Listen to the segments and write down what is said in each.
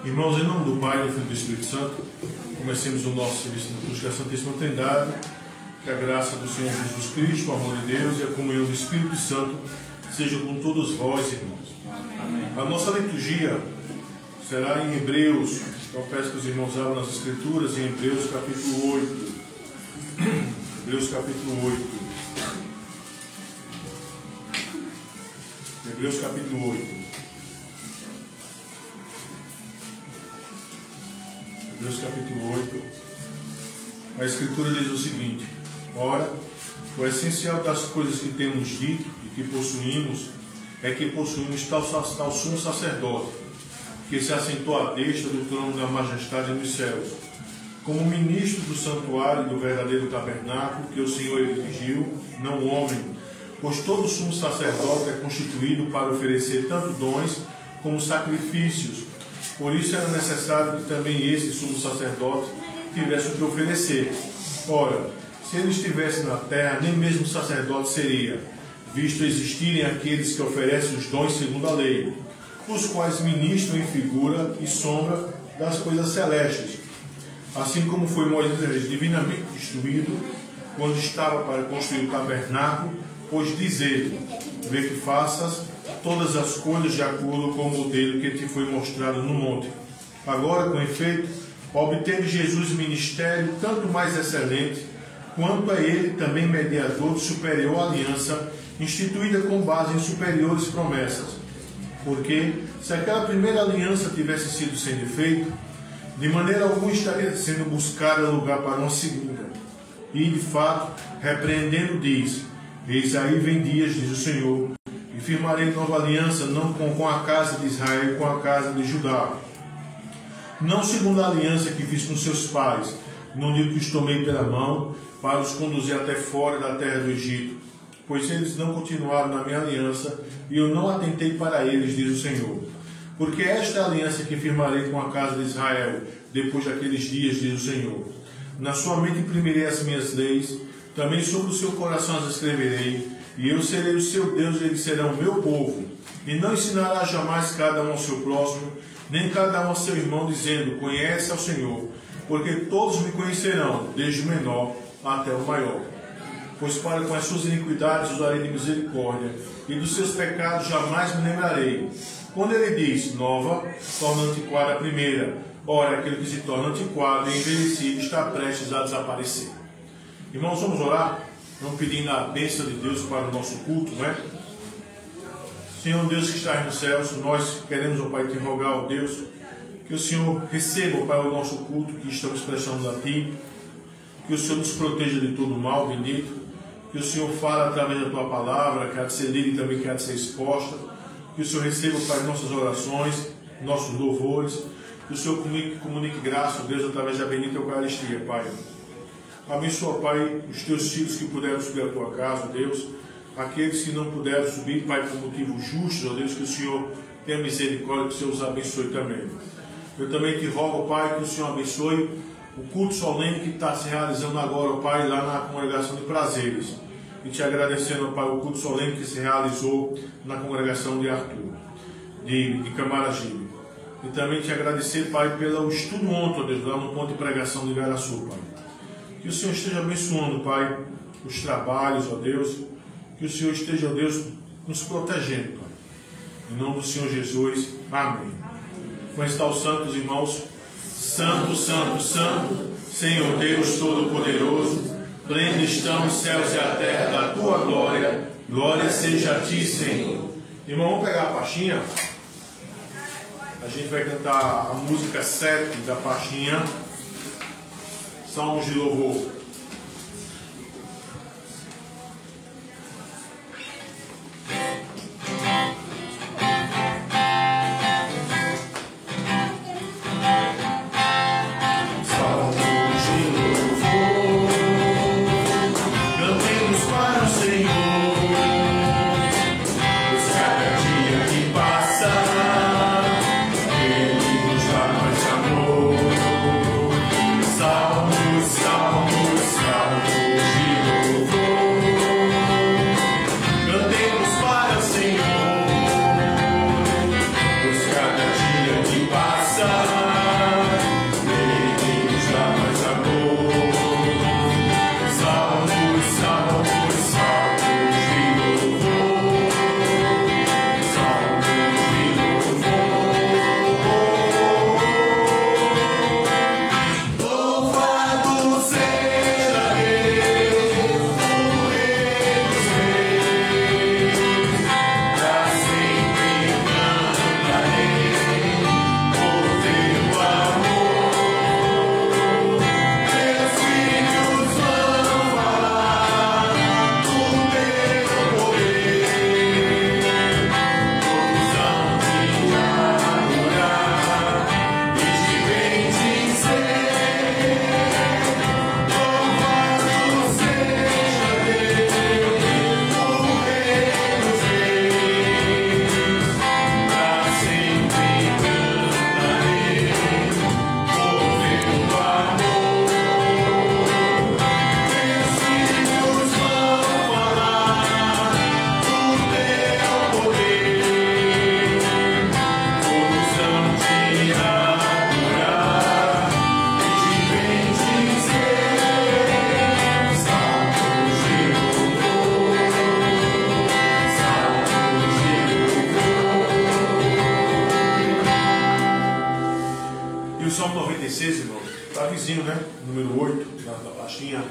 Irmãos, em nome do Pai, do Filho e do Espírito Santo, comecemos o nosso serviço de liturgia da Santíssima Trindade. Que a graça do Senhor Jesus Cristo, o amor de Deus e a comunhão do Espírito Santo seja com todos vós, irmãos. Amém. A nossa liturgia será em Hebreus. Então peço que os irmãos abram nas Escrituras em Hebreus capítulo 8. Hebreus capítulo 8. Hebreus capítulo 8. Hebreus capítulo 8, a Escritura diz o seguinte: ora, o essencial das coisas que temos dito e que possuímos é que possuímos tal sumo sacerdote, que se assentou à destra do trono da majestade nos céus, como ministro do santuário do verdadeiro tabernáculo que o Senhor erigiu, não o homem, pois todo sumo sacerdote é constituído para oferecer tanto dons como sacrifícios. Por isso era necessário que também esse sumo sacerdote tivesse o que oferecer. Ora, se ele estivesse na terra, nem mesmo sacerdote seria, visto existirem aqueles que oferecem os dons segundo a lei, os quais ministram em figura e sombra das coisas celestes. Assim como foi Moisés divinamente instruído, quando estava para construir o tabernáculo, pois diz ele: vê que faças todas as coisas de acordo com o modelo que te foi mostrado no monte. Agora, com efeito, obteve Jesus ministério tanto mais excelente, quanto a ele também mediador de superior aliança, instituída com base em superiores promessas. Porque, se aquela primeira aliança tivesse sido sem defeito, de maneira alguma estaria sendo buscada lugar para uma segunda. E, de fato, repreendendo, diz: eis aí vem dias, diz o Senhor, e firmarei nova aliança, não com a casa de Israel e com a casa de Judá. Não segundo a aliança que fiz com seus pais, não digo que os tomei pela mão, para os conduzir até fora da terra do Egito, pois eles não continuaram na minha aliança, e eu não atentei para eles, diz o Senhor. Porque esta é a aliança que firmarei com a casa de Israel, depois daqueles dias, diz o Senhor. Na sua mente imprimirei as minhas leis, também sobre o seu coração as escreverei, e eu serei o seu Deus, e eles serão o meu povo. E não ensinará jamais cada um ao seu próximo, nem cada um ao seu irmão, dizendo: conhece ao Senhor, porque todos me conhecerão, desde o menor até o maior. Pois para com as suas iniquidades usarei de misericórdia, e dos seus pecados jamais me lembrarei. Quando ele diz: nova, torna antiquada a primeira. Ora, aquele que se torna antiquado e envelhecido está prestes a desaparecer. Irmãos, vamos orar, não pedindo a bênção de Deus para o nosso culto, não é? Senhor Deus que está nos céus, nós queremos, ó Pai, te rogar, ó Deus, que o Senhor receba, ó Pai, o nosso culto que estamos prestando a Ti, que o Senhor nos proteja de todo mal, bendito, que o Senhor fale através da Tua palavra, que há de ser lida e também que há de ser exposta, que o Senhor receba, ó Pai, nossas orações, nossos louvores, que o Senhor comunique graça, ó Deus, através da bendita Eucaristia, Pai. Abençoa, Pai, os Teus filhos que puderam subir à Tua casa, ó Deus, aqueles que não puderam subir, Pai, por motivos justos, ó Deus, que o Senhor tenha misericórdia, que o Senhor os abençoe também. Eu também te rogo, Pai, que o Senhor abençoe o culto solene que está se realizando agora, ó Pai, lá na congregação de Prazeres. E te agradecendo, ó Pai, o culto solene que se realizou na congregação de Arthur, de Camaragibe. E também te agradecer, Pai, pelo estudo ontem, ó Deus, lá no ponto de pregação de Igaraçu, Pai. Que o Senhor esteja abençoando, Pai, os trabalhos, ó Deus. Que o Senhor esteja, ó Deus, nos protegendo, Pai. Em nome do Senhor Jesus. Amém. Como estão os santos, irmãos? Santo, santo, santo, Senhor Deus Todo-Poderoso, pleno estão os céus e a terra da Tua glória. Glória seja a Ti, Senhor. Irmão, vamos pegar a pastinha. A gente vai cantar a música 7 da pastinha. Salmos de louvor. Cada dia que passa Salmo 96, irmão. Está vizinho, né? Número 8, da pastinha.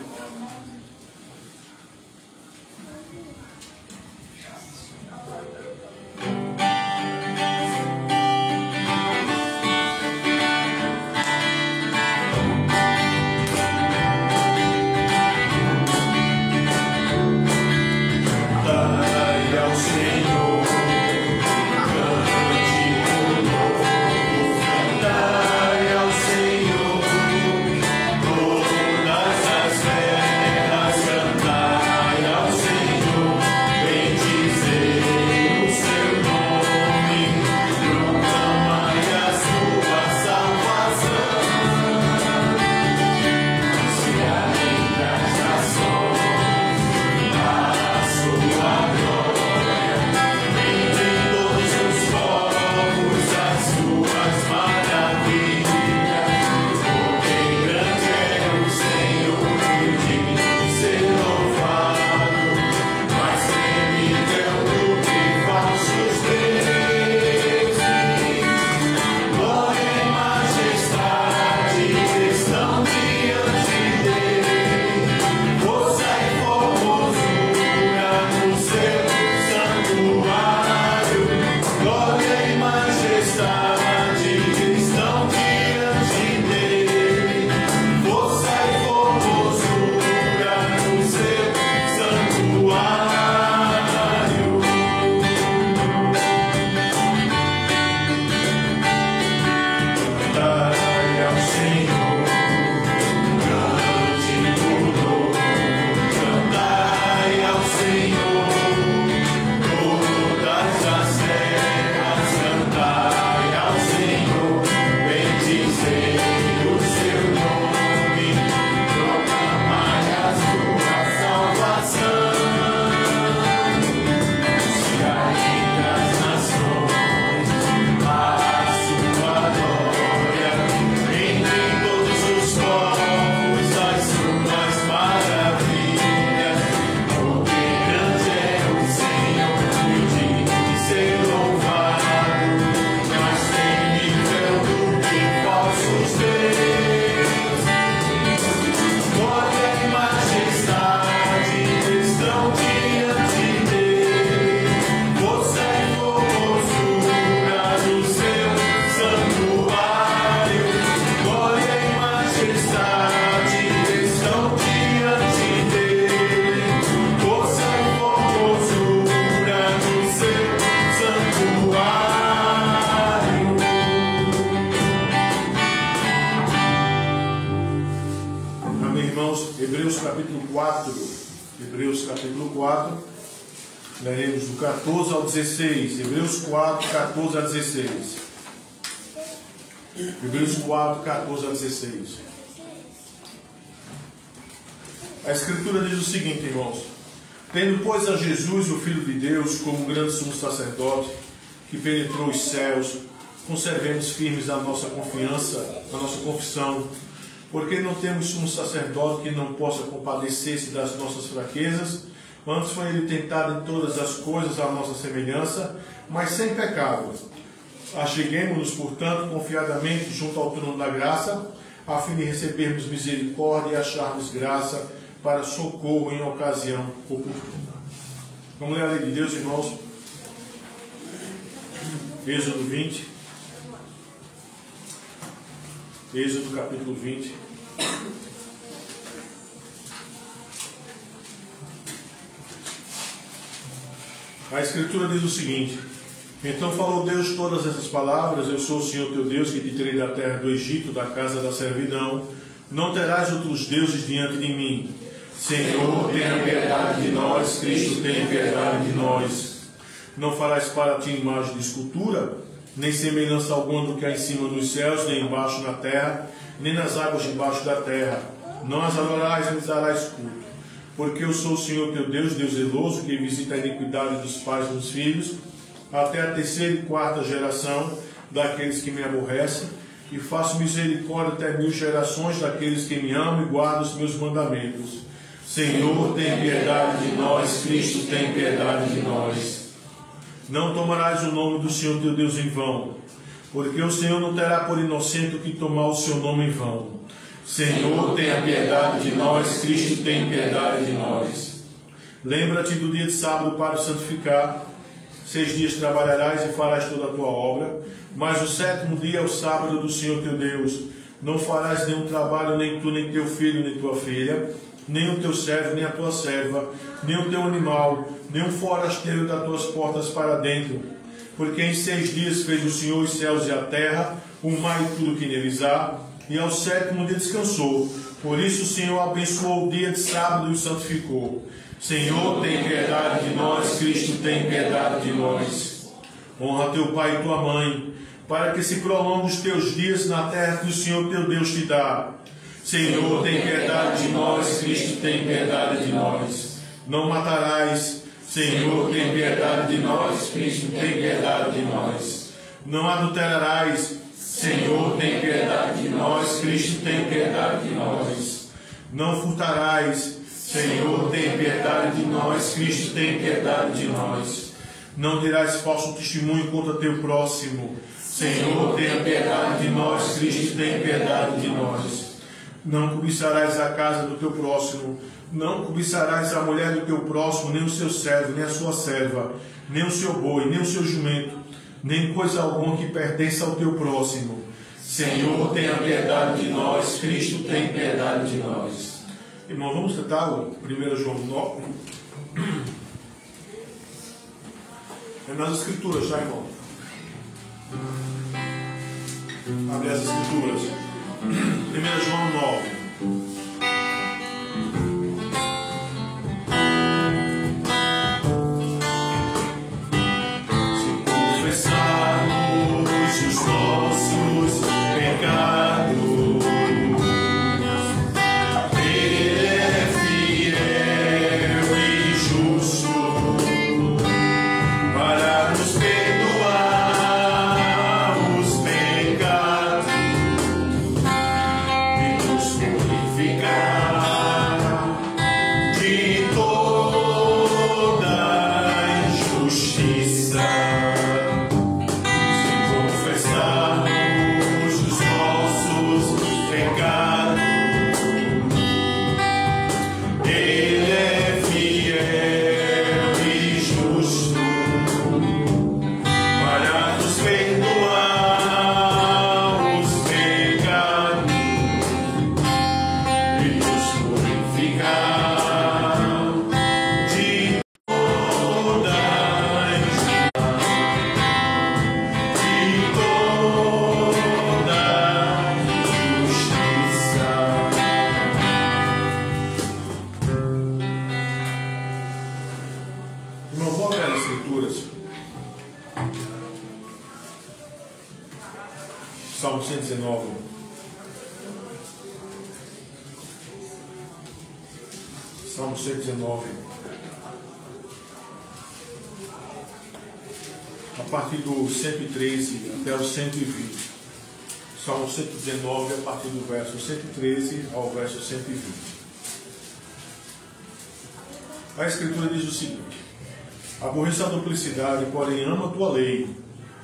Hebreus capítulo 4, leremos do 14 ao 16. Hebreus 4, 14 a 16. Hebreus 4, 14 a 16. A Escritura diz o seguinte, irmãos: tendo, pois, a Jesus, o Filho de Deus, como grande sumo sacerdote, que penetrou os céus, conservemos firmes a nossa confiança, a nossa confissão, porque não temos sumo sacerdote que não possa compadecer-se das nossas fraquezas, antes foi ele tentado em todas as coisas à nossa semelhança, mas sem pecado. Acheguemo-nos, portanto, confiadamente junto ao trono da graça, a fim de recebermos misericórdia e acharmos graça para socorro em ocasião oportuna. Vamos ler a lei de Deus, irmãos. Êxodo 20. Êxodo capítulo 20. A Escritura diz o seguinte: então falou Deus todas essas palavras: eu sou o Senhor teu Deus, que te tirei da terra do Egito, da casa da servidão. Não terás outros deuses diante de mim. Senhor, tenha piedade de nós. Cristo, tenha piedade de nós. Não farás para ti imagem de escultura, nem semelhança alguma do que há em cima dos céus, nem embaixo na terra, nem nas águas debaixo da terra. Não as adorarás, nem lhes darás culto. Porque eu sou o Senhor teu Deus, Deus zeloso, que visita a iniquidade dos pais nos filhos, até a terceira e quarta geração daqueles que me aborrecem, e faço misericórdia até 1000 gerações daqueles que me amam e guardam os meus mandamentos. Senhor, tem piedade de nós. Cristo, tem piedade de nós. Não tomarás o nome do Senhor teu Deus em vão, porque o Senhor não terá por inocente o que tomar o seu nome em vão. Senhor, tenha piedade de nós. Cristo, tenha piedade de nós. Lembra-te do dia de sábado para o santificar. 6 dias trabalharás e farás toda a tua obra, mas o 7º dia é o sábado do Senhor teu Deus. Não farás nenhum trabalho, nem tu, nem teu filho, nem tua filha, nem o teu servo, nem a tua serva, nem o teu animal, nem um forasteiro das tuas portas para dentro. Porque em 6 dias fez o Senhor os céus e a terra, o mar e tudo que neles há, e ao 7º dia descansou. Por isso o Senhor abençoou o dia de sábado e o santificou. Senhor, tem piedade de nós. Cristo, tem piedade de nós. Honra teu pai e tua mãe, para que se prolongue os teus dias na terra que o Senhor teu Deus te dá. Senhor, tem piedade de nós. Cristo, tem piedade de nós. Não matarás. Senhor, tem piedade de nós. Cristo, tem piedade de nós. Não adulterarás. Senhor, tem piedade de nós. Cristo, tem piedade de nós. Não furtarás. Senhor, tem piedade de nós. Cristo, tem piedade de nós. Não dirás falso testemunho contra teu próximo. Senhor, tenha piedade de nós. Cristo, tem piedade de nós. Não cobiçarás a casa do teu próximo. Não cobiçarás a mulher do teu próximo, nem o seu servo, nem a sua serva, nem o seu boi, nem o seu jumento, nem coisa alguma que pertença ao teu próximo. Senhor, tenha piedade de nós. Cristo, tem piedade de nós. Irmão, vamos tentar o 1 João 9. É nas Escrituras, já, irmão? Abre as Escrituras. 1 João 9. Salmo 119. Salmo 119. A partir do 113 até o 120. Salmo 119, a partir do verso 113 ao verso 120. A Escritura diz o seguinte: aborreço a duplicidade, porém amo a tua lei.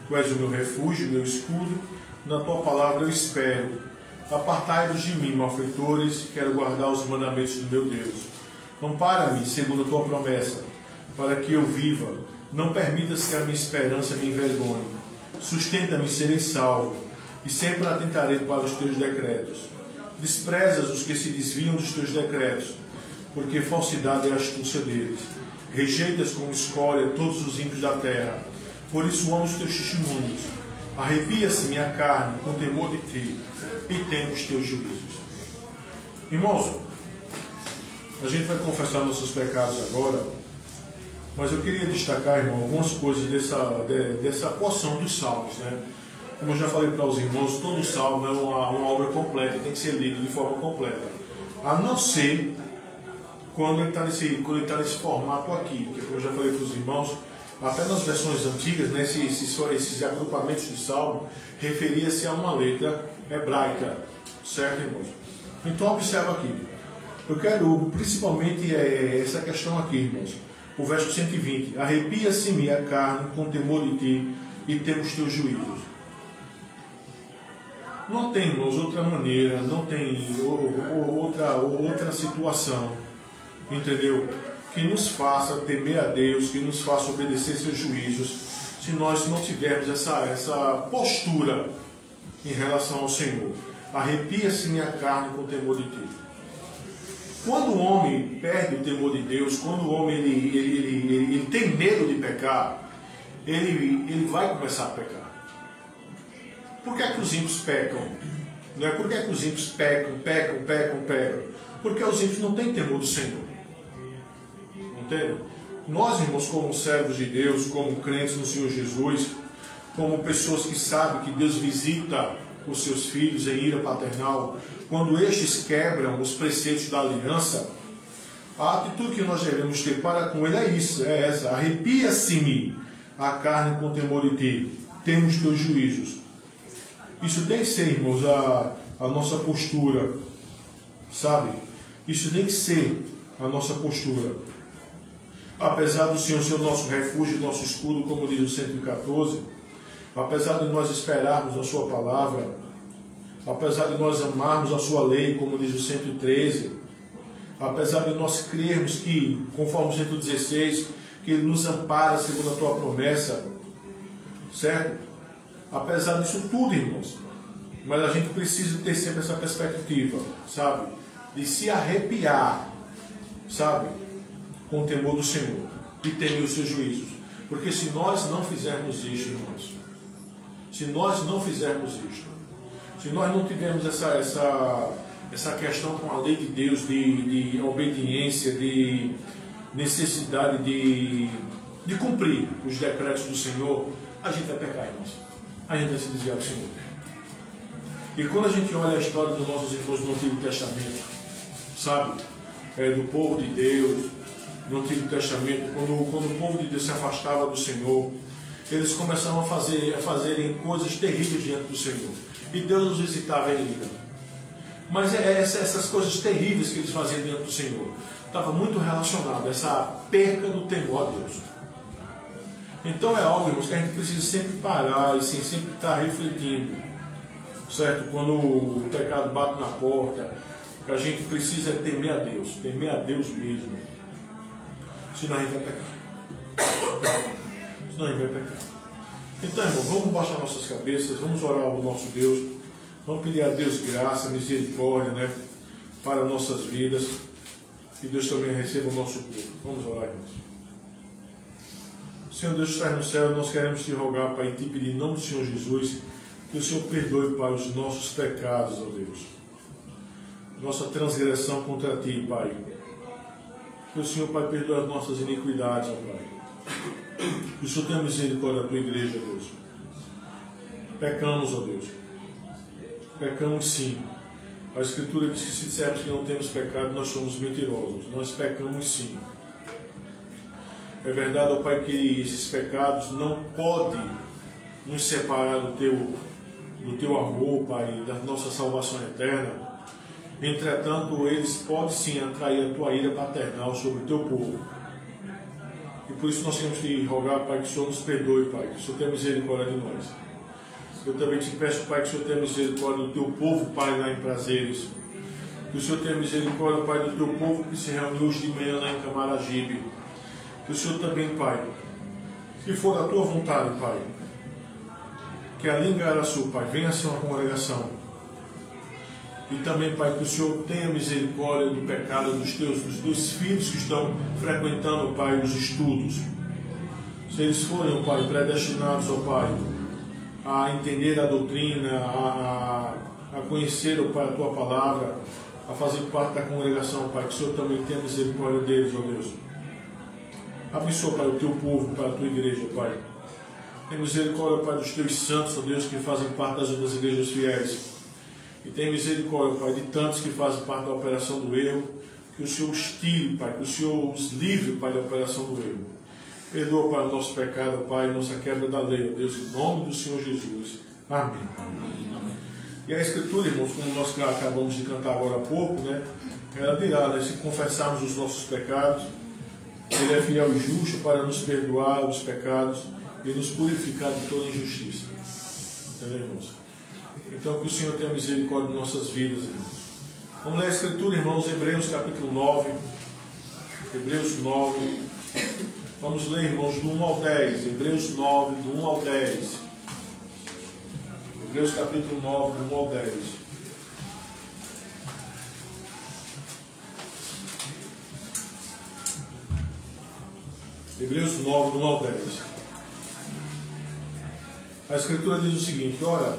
Tu és o meu refúgio, meu escudo. Na tua palavra eu espero. Apartai-vos de mim, malfeitores, quero guardar os mandamentos do meu Deus. Ampara-me, segundo a tua promessa, para que eu viva. Não permitas que a minha esperança me envergonhe. Sustenta-me, serei salvo, e sempre atentarei para os teus decretos. Desprezas os que se desviam dos teus decretos, porque falsidade é a astúcia deles. Rejeitas como escória todos os ímpios da terra. Por isso amo os teus testemunhos. Arrepia-se minha carne com temor de ti, e temo os teus juízos. Irmãos, a gente vai confessar nossos pecados agora, mas eu queria destacar, irmão, algumas coisas dessa porção dos salmos, né? Como eu já falei para os irmãos, todo salmo é uma obra completa, tem que ser lido de forma completa, a não ser quando ele está nesse formato aqui, porque como eu já falei para os irmãos, até nas versões antigas, né, esses agrupamentos de salmo referia-se a uma letra hebraica, certo, irmãos? Então observa aqui. Eu quero principalmente essa questão aqui, irmãos. O verso 120. Arrepia-se minha carne com temor de ti, e temo os teus juízos. Não tem, irmãos, outra maneira, não tem outra situação, entendeu? Que nos faça temer a Deus, que nos faça obedecer seus juízos, se nós não tivermos essa postura em relação ao Senhor. Arrepia-se minha carne com o temor de Ti. Quando o homem perde o temor de Deus, quando o homem ele tem medo de pecar, ele vai começar a pecar. Por que é que os ímpios pecam? Não é? Por que é que os ímpios pecam? Porque os ímpios não têm temor do Senhor. Entende? Nós, irmãos, como servos de Deus, como crentes no Senhor Jesus, como pessoas que sabem que Deus visita os seus filhos em ira paternal, quando estes quebram os preceitos da aliança, a atitude que nós devemos ter para com ele é isso, é essa: arrepia-se-me a carne com temor de Ti, temos Teus juízos. Isso tem que ser, irmãos, a nossa postura, sabe? Isso tem que ser a nossa postura. Apesar do Senhor ser o nosso refúgio, nosso escudo, como diz o 114, apesar de nós esperarmos a Sua palavra, apesar de nós amarmos a Sua lei, como diz o 113, apesar de nós crermos que, conforme o 116, que Ele nos ampara segundo a Tua promessa, certo? Apesar disso tudo, irmãos, mas a gente precisa ter sempre essa perspectiva, sabe? De se arrepiar, sabe? Com o temor do Senhor e temer os seus juízos. Porque se nós não fizermos isto, irmãos, se nós não fizermos isto, se nós não tivermos essa questão com a lei de Deus, de obediência, de necessidade de cumprir os decretos do Senhor, a gente vai pecar, irmãos. A gente vai se desviar do Senhor. E quando a gente olha a história dos nossos irmãos no Antigo Testamento, sabe? Do povo de Deus, no Antigo Testamento, quando o povo de Deus se afastava do Senhor, eles começavam a fazerem coisas terríveis diante do Senhor. E Deus os visitava em ira. Mas essas coisas terríveis que eles faziam diante do Senhor estava muito relacionado a essa perca do temor a Deus. Então é algo, irmãos, que a gente precisa sempre parar e sempre estar refletindo, certo? Quando o pecado bate na porta, que a gente precisa temer a Deus mesmo. Senão a gente vai pecar. Então, irmão, vamos baixar nossas cabeças, vamos orar ao nosso Deus, vamos pedir a Deus graça, misericórdia, né, para nossas vidas, que Deus também receba o nosso povo. Vamos orar, irmãos. Senhor Deus que está no céu, nós queremos te rogar, Pai, e te pedir em nome do Senhor Jesus, que o Senhor perdoe, Pai, os nossos pecados, ó Deus, nossa transgressão contra ti, Pai. Que o Senhor, Pai, perdoe as nossas iniquidades, ó Pai. Que o Senhor tenha misericórdia da tua igreja, Deus. Pecamos, ó Deus. Pecamos sim. A Escritura diz que se dissermos que não temos pecado, nós somos mentirosos. Nós pecamos sim. É verdade, ó Pai, que esses pecados não podem nos separar do teu amor, Pai, da nossa salvação eterna. Entretanto, eles podem sim atrair a tua ira paternal sobre o teu povo. E por isso nós temos que rogar, Pai, que o Senhor nos perdoe, Pai, que o Senhor tenha misericórdia de nós. Eu também te peço, Pai, que o Senhor tenha misericórdia do teu povo, Pai, lá em Prazeres. Que o Senhor tenha misericórdia, Pai, do teu povo que se reuniu hoje de manhã lá em Camaragibe. Que o Senhor também, Pai, se for a tua vontade, Pai, que ali em Garaçu, Pai, venha ser uma congregação. E também, Pai, que o Senhor tenha misericórdia do pecado dos teus filhos que estão frequentando, Pai, os estudos. Se eles forem, Pai, predestinados, ó Pai, a entender a doutrina, a conhecer, ó Pai, a tua palavra, a fazer parte da congregação, Pai, que o Senhor também tenha misericórdia deles, ó Deus. Abençoa, Pai, o teu povo, Pai, a tua igreja, Pai. Tem misericórdia, Pai, dos teus santos, ó Deus, que fazem parte das outras igrejas fiéis. E tem misericórdia, Pai, de tantos que fazem parte da operação do erro. Que o Senhor os tire, Pai, que o Senhor os livre, Pai, da operação do erro. Perdoa, Pai, o nosso pecado, Pai, nossa quebra da lei, ó Deus, em nome do Senhor Jesus. Amém. E a Escritura, irmãos, como nós acabamos de cantar agora há pouco, né? Ela dirá, né? Se confessarmos os nossos pecados, Ele é fiel e justo para nos perdoar os pecados e nos purificar de toda injustiça. Entendeu, irmãos? Então que o Senhor tenha misericórdia de nossas vidas, irmãos. Vamos ler a Escritura, irmãos, Hebreus capítulo 9. Hebreus 9. Vamos ler, irmãos, do 1 ao 10. Hebreus 9, do 1 ao 10. Hebreus capítulo 9, do 1 ao 10. Hebreus 9, do 1 ao 10. A Escritura diz o seguinte: ora,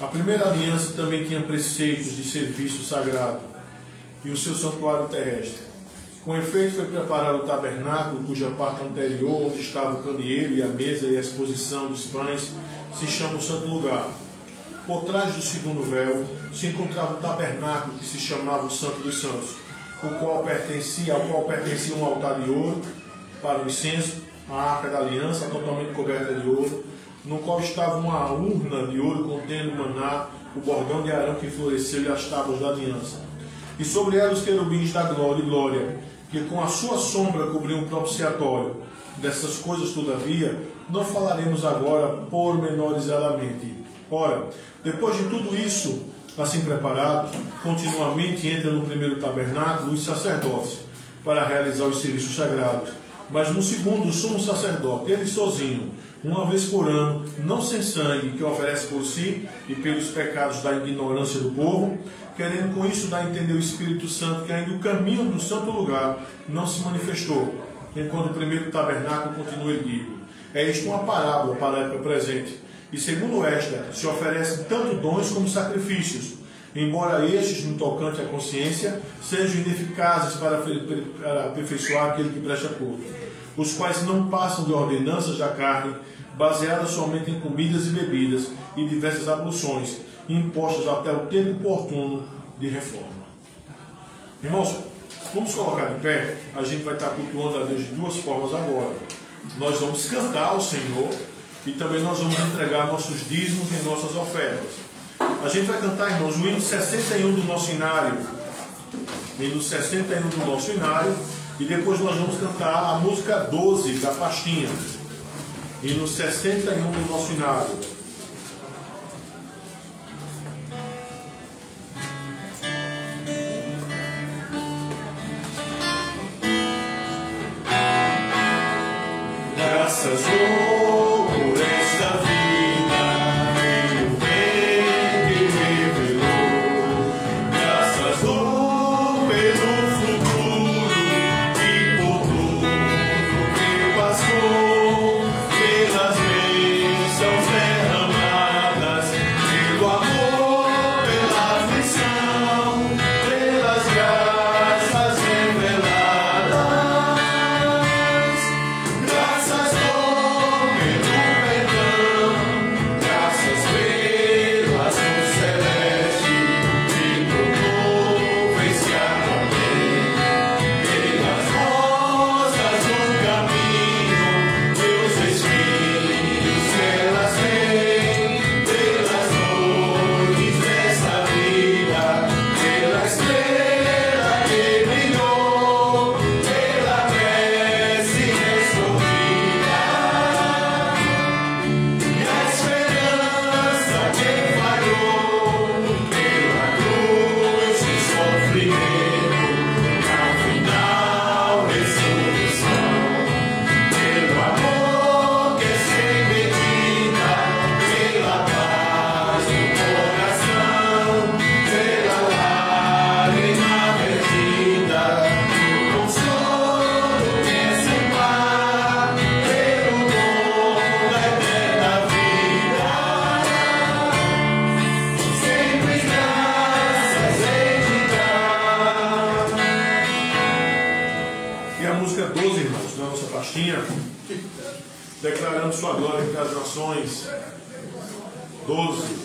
a primeira aliança também tinha preceitos de serviço sagrado e o seu santuário terrestre. Com efeito, foi preparado o tabernáculo, cuja parte anterior, onde estava o candeeiro e a mesa e a exposição dos pães, se chama o santo lugar. Por trás do segundo véu se encontrava o tabernáculo, que se chamava o Santo dos Santos, ao qual pertencia um altar de ouro para o incenso, a arca da aliança, totalmente coberta de ouro, no qual estava uma urna de ouro contendo o maná, o bordão de Arão que floresceu e as tábuas da aliança. E sobre ela os querubins da glória, que com a sua sombra cobriam o propiciatório. Dessas coisas, todavia, não falaremos agora pormenorizadamente. Ora, depois de tudo isso, assim preparado, continuamente entra no primeiro tabernáculo os sacerdotes, para realizar os serviços sagrados. Mas no segundo, o sumo sacerdote, ele sozinho, uma vez por ano, não sem sangue, que oferece por si e pelos pecados da ignorância do povo, querendo com isso dar a entender o Espírito Santo que ainda o caminho do santo lugar não se manifestou, enquanto o primeiro tabernáculo continua erguido. É isto uma parábola para a época presente, e segundo esta, se oferecem tanto dons como sacrifícios, embora estes, no tocante à consciência, sejam ineficazes para aperfeiçoar aquele que presta culto, os quais não passam de ordenanças da carne, baseadas somente em comidas e bebidas e diversas abluções, impostas até o tempo oportuno de reforma. Irmãos, vamos colocar de pé. A gente vai estar cultuando a Deus de duas formas agora. Nós vamos cantar ao Senhor e também nós vamos entregar nossos dízimos e nossas ofertas. A gente vai cantar, irmãos, o hino 61 do nosso inário. Hino 61 do nosso inário. E depois nós vamos cantar a música 12 da pastinha. Hino 61 do nosso inário. Graças por esta vida e o bem que revelou. Graças pelo futuro e por tudo que passou, pelas bênçãos derramadas, pelo amor, pela aflição, pelas graças reveladas. Declarando sua glória entre as nações. 12.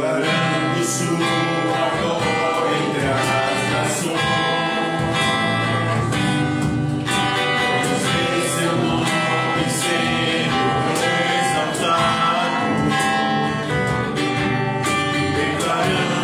Declarando sua glória entre as nações. Declarando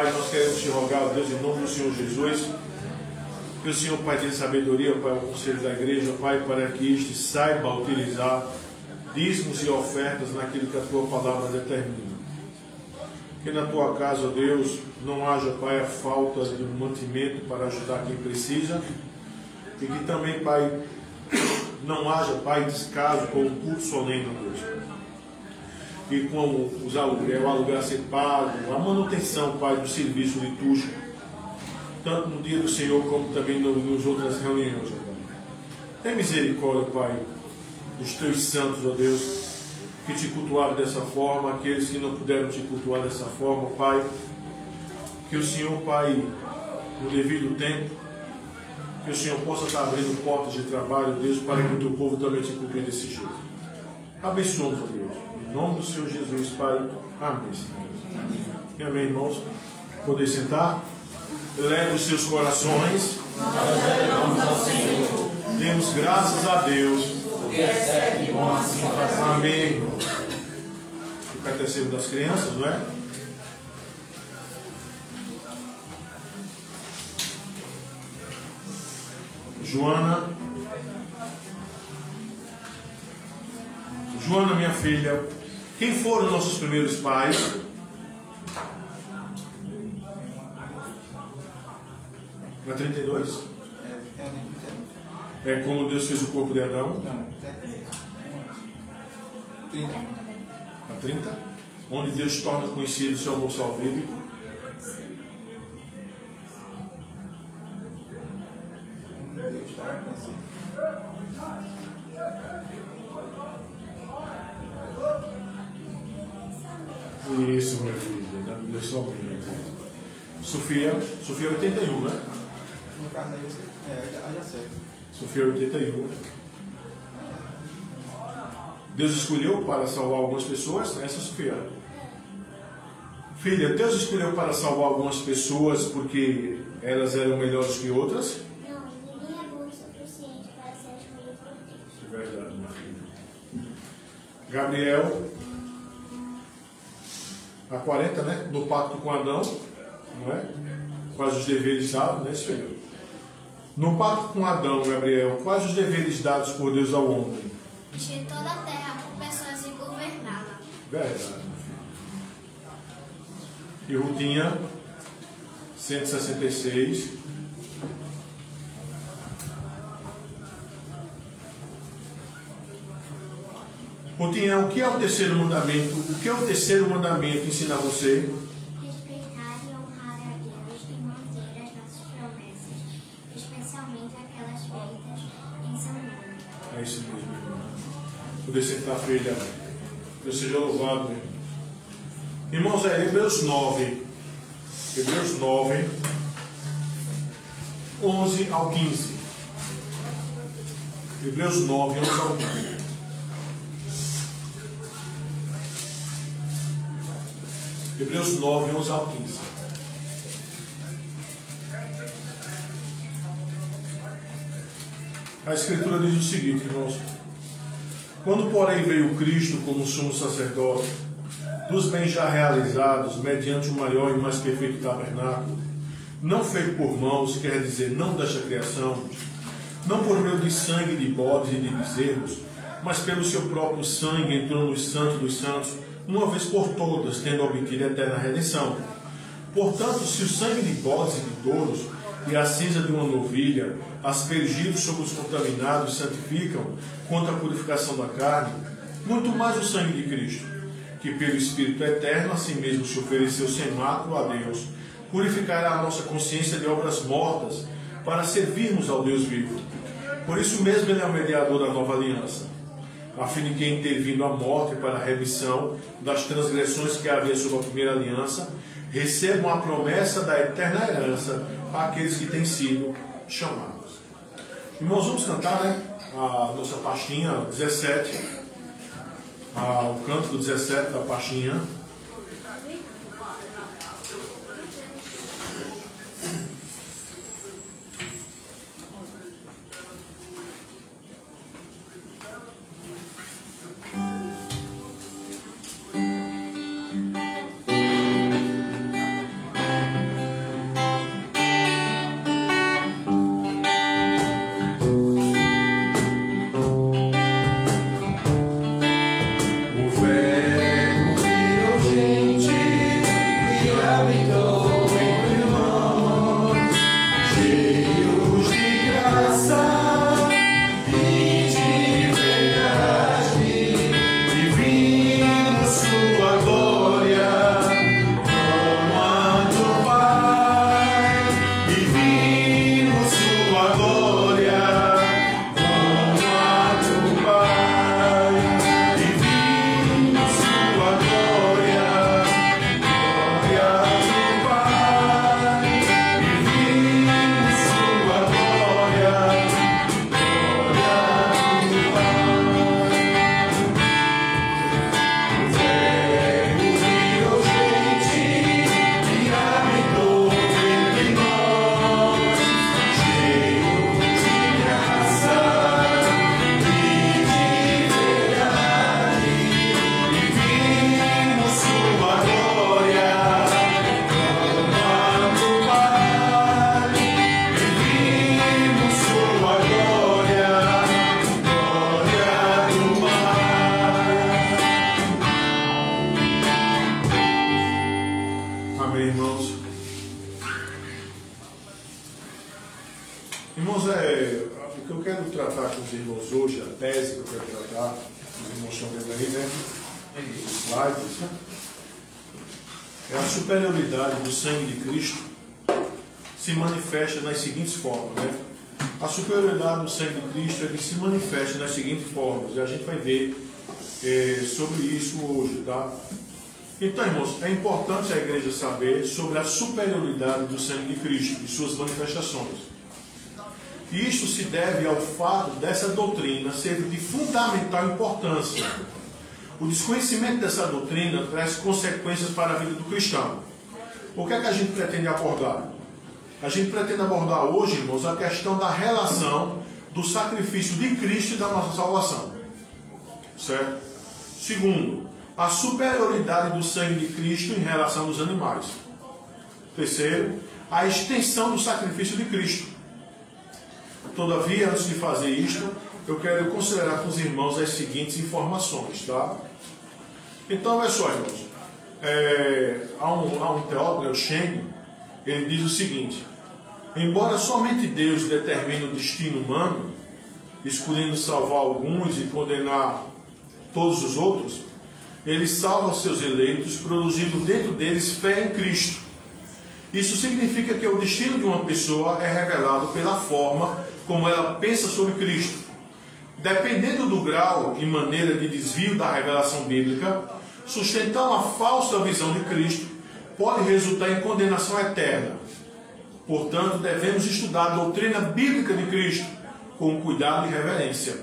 Pai, nós queremos te rogar, Deus, em nome do Senhor Jesus, que o Senhor, Pai, dê sabedoria, Pai, ao conselho da igreja, Pai, para que este saiba utilizar dízimos e ofertas naquilo que a tua palavra determina. Que na tua casa, ó Deus, não haja, Pai, a falta de mantimento para ajudar quem precisa, e que também, Pai, não haja, Pai, descaso com o culto solene, ó Deus. E com o aluguel a ser pago, a manutenção, Pai, do serviço litúrgico, tanto no dia do Senhor como também nas outras reuniões, ó Pai. Tem misericórdia, Pai, dos teus santos, ó Deus, que te cultuaram dessa forma, aqueles que não puderam te cultuar dessa forma, Pai. Que o Senhor, Pai, no devido tempo, que o Senhor possa estar abrindo portas de trabalho, Deus, para que o teu povo também te cultue desse jeito. Abençoa-nos, ó Deus. Em nome do Senhor Jesus, Pai. Amém, Senhor. E amém, irmãos. Poder sentar. Eleve os seus corações. Nós elevamos ao Senhor. Demos graças a Deus. Porque é certo e bom assim fazer. Amém, irmão. O catecismo das crianças, não é? Joana, minha filha, quem foram nossos primeiros pais? Na 32? É como Deus fez o corpo de Adão? Não, 30. Na 30? Onde Deus torna conhecido o seu amor salvífico? Deus está conhecido. Isso, meu filho, Deus salvífico. Sofia 81, né? No caso aí, você já sei. Sofia 81. Deus escolheu para salvar algumas pessoas. Essa é Sofia. Filha, Deus escolheu para salvar algumas pessoas porque elas eram melhores que outras? Não, ninguém é bom o suficiente para ser escolhido por Deus. É verdade, meu filho. Gabriel, a 40, né? No pacto com Adão, não é? Quais os deveres dados, né, filho? No pacto com Adão, Gabriel, quais os deveres dados por Deus ao homem? Encher toda a terra por pessoas e governá-la. Verdade, meu filho. E Rutinha, 166. Rutinha, o que é o terceiro mandamento? O que é o terceiro mandamento ensina você? Respeitar e honrar a Deus e manter as nossas promessas, especialmente aquelas feitas em seu nome. É isso mesmo, irmão. Poder sentar, filha. Deus seja louvado, meu irmão. Irmãos, é Hebreus 9. Hebreus 9, 11 ao 15. Hebreus 9, 11 ao 15. Hebreus 9, 11 ao 15. A Escritura diz o seguinte, irmãos. Quando, porém, veio Cristo como sumo sacerdote, dos bens já realizados, mediante o maior e mais perfeito tabernáculo, não feito por mãos, quer dizer, não desta criação, não por meio de sangue de bodes e de bezerros, mas pelo seu próprio sangue entrou no Santo dos Santos, uma vez por todas, tendo obtido a eterna redenção. Portanto, se o sangue de bodes e de touros e a cinza de uma novilha, aspergidos sobre os contaminados, santificam contra a purificação da carne, muito mais o sangue de Cristo, que pelo Espírito eterno, assim mesmo se ofereceu sem mácula a Deus, purificará a nossa consciência de obras mortas, para servirmos ao Deus vivo. Por isso mesmo ele é o mediador da nova aliança, a fim de que, intervindo a morte para a remissão das transgressões que havia sob a primeira aliança, recebam a promessa da eterna herança àqueles que têm sido chamados. Irmãos, vamos cantar, né? A nossa pastinha 17, o canto 17 da pastinha. Irmãos, o que eu quero tratar com os irmãos hoje, a tese que eu quero tratar, os irmãos estão vendo aí, né? Os slides, né? É a superioridade do sangue de Cristo se manifesta nas seguintes formas, né? A superioridade do sangue de Cristo é que se manifesta nas seguintes formas, e a gente vai ver sobre isso hoje, tá? Então, irmãos, é importante a igreja saber sobre a superioridade do sangue de Cristo e suas manifestações. E isso se deve ao fato dessa doutrina ser de fundamental importância. O desconhecimento dessa doutrina traz consequências para a vida do cristão. O que é que a gente pretende abordar? A gente pretende abordar hoje, irmãos, a questão da relação do sacrifício de Cristo e da nossa salvação. Certo? Segundo, a superioridade do sangue de Cristo em relação aos animais. Terceiro, a extensão do sacrifício de Cristo. Todavia, antes de fazer isto, eu quero considerar com os irmãos as seguintes informações, tá? Então, olha só, irmãos. Há um teólogo, Schengen, ele diz o seguinte: embora somente Deus determine o destino humano, escolhendo salvar alguns e condenar todos os outros, ele salva os seus eleitos, produzindo dentro deles fé em Cristo. Isso significa que o destino de uma pessoa é revelado pela forma como ela pensa sobre Cristo. Dependendo do grau e maneira de desvio da revelação bíblica, sustentar uma falsa visão de Cristo pode resultar em condenação eterna. Portanto, devemos estudar a doutrina bíblica de Cristo com cuidado e reverência,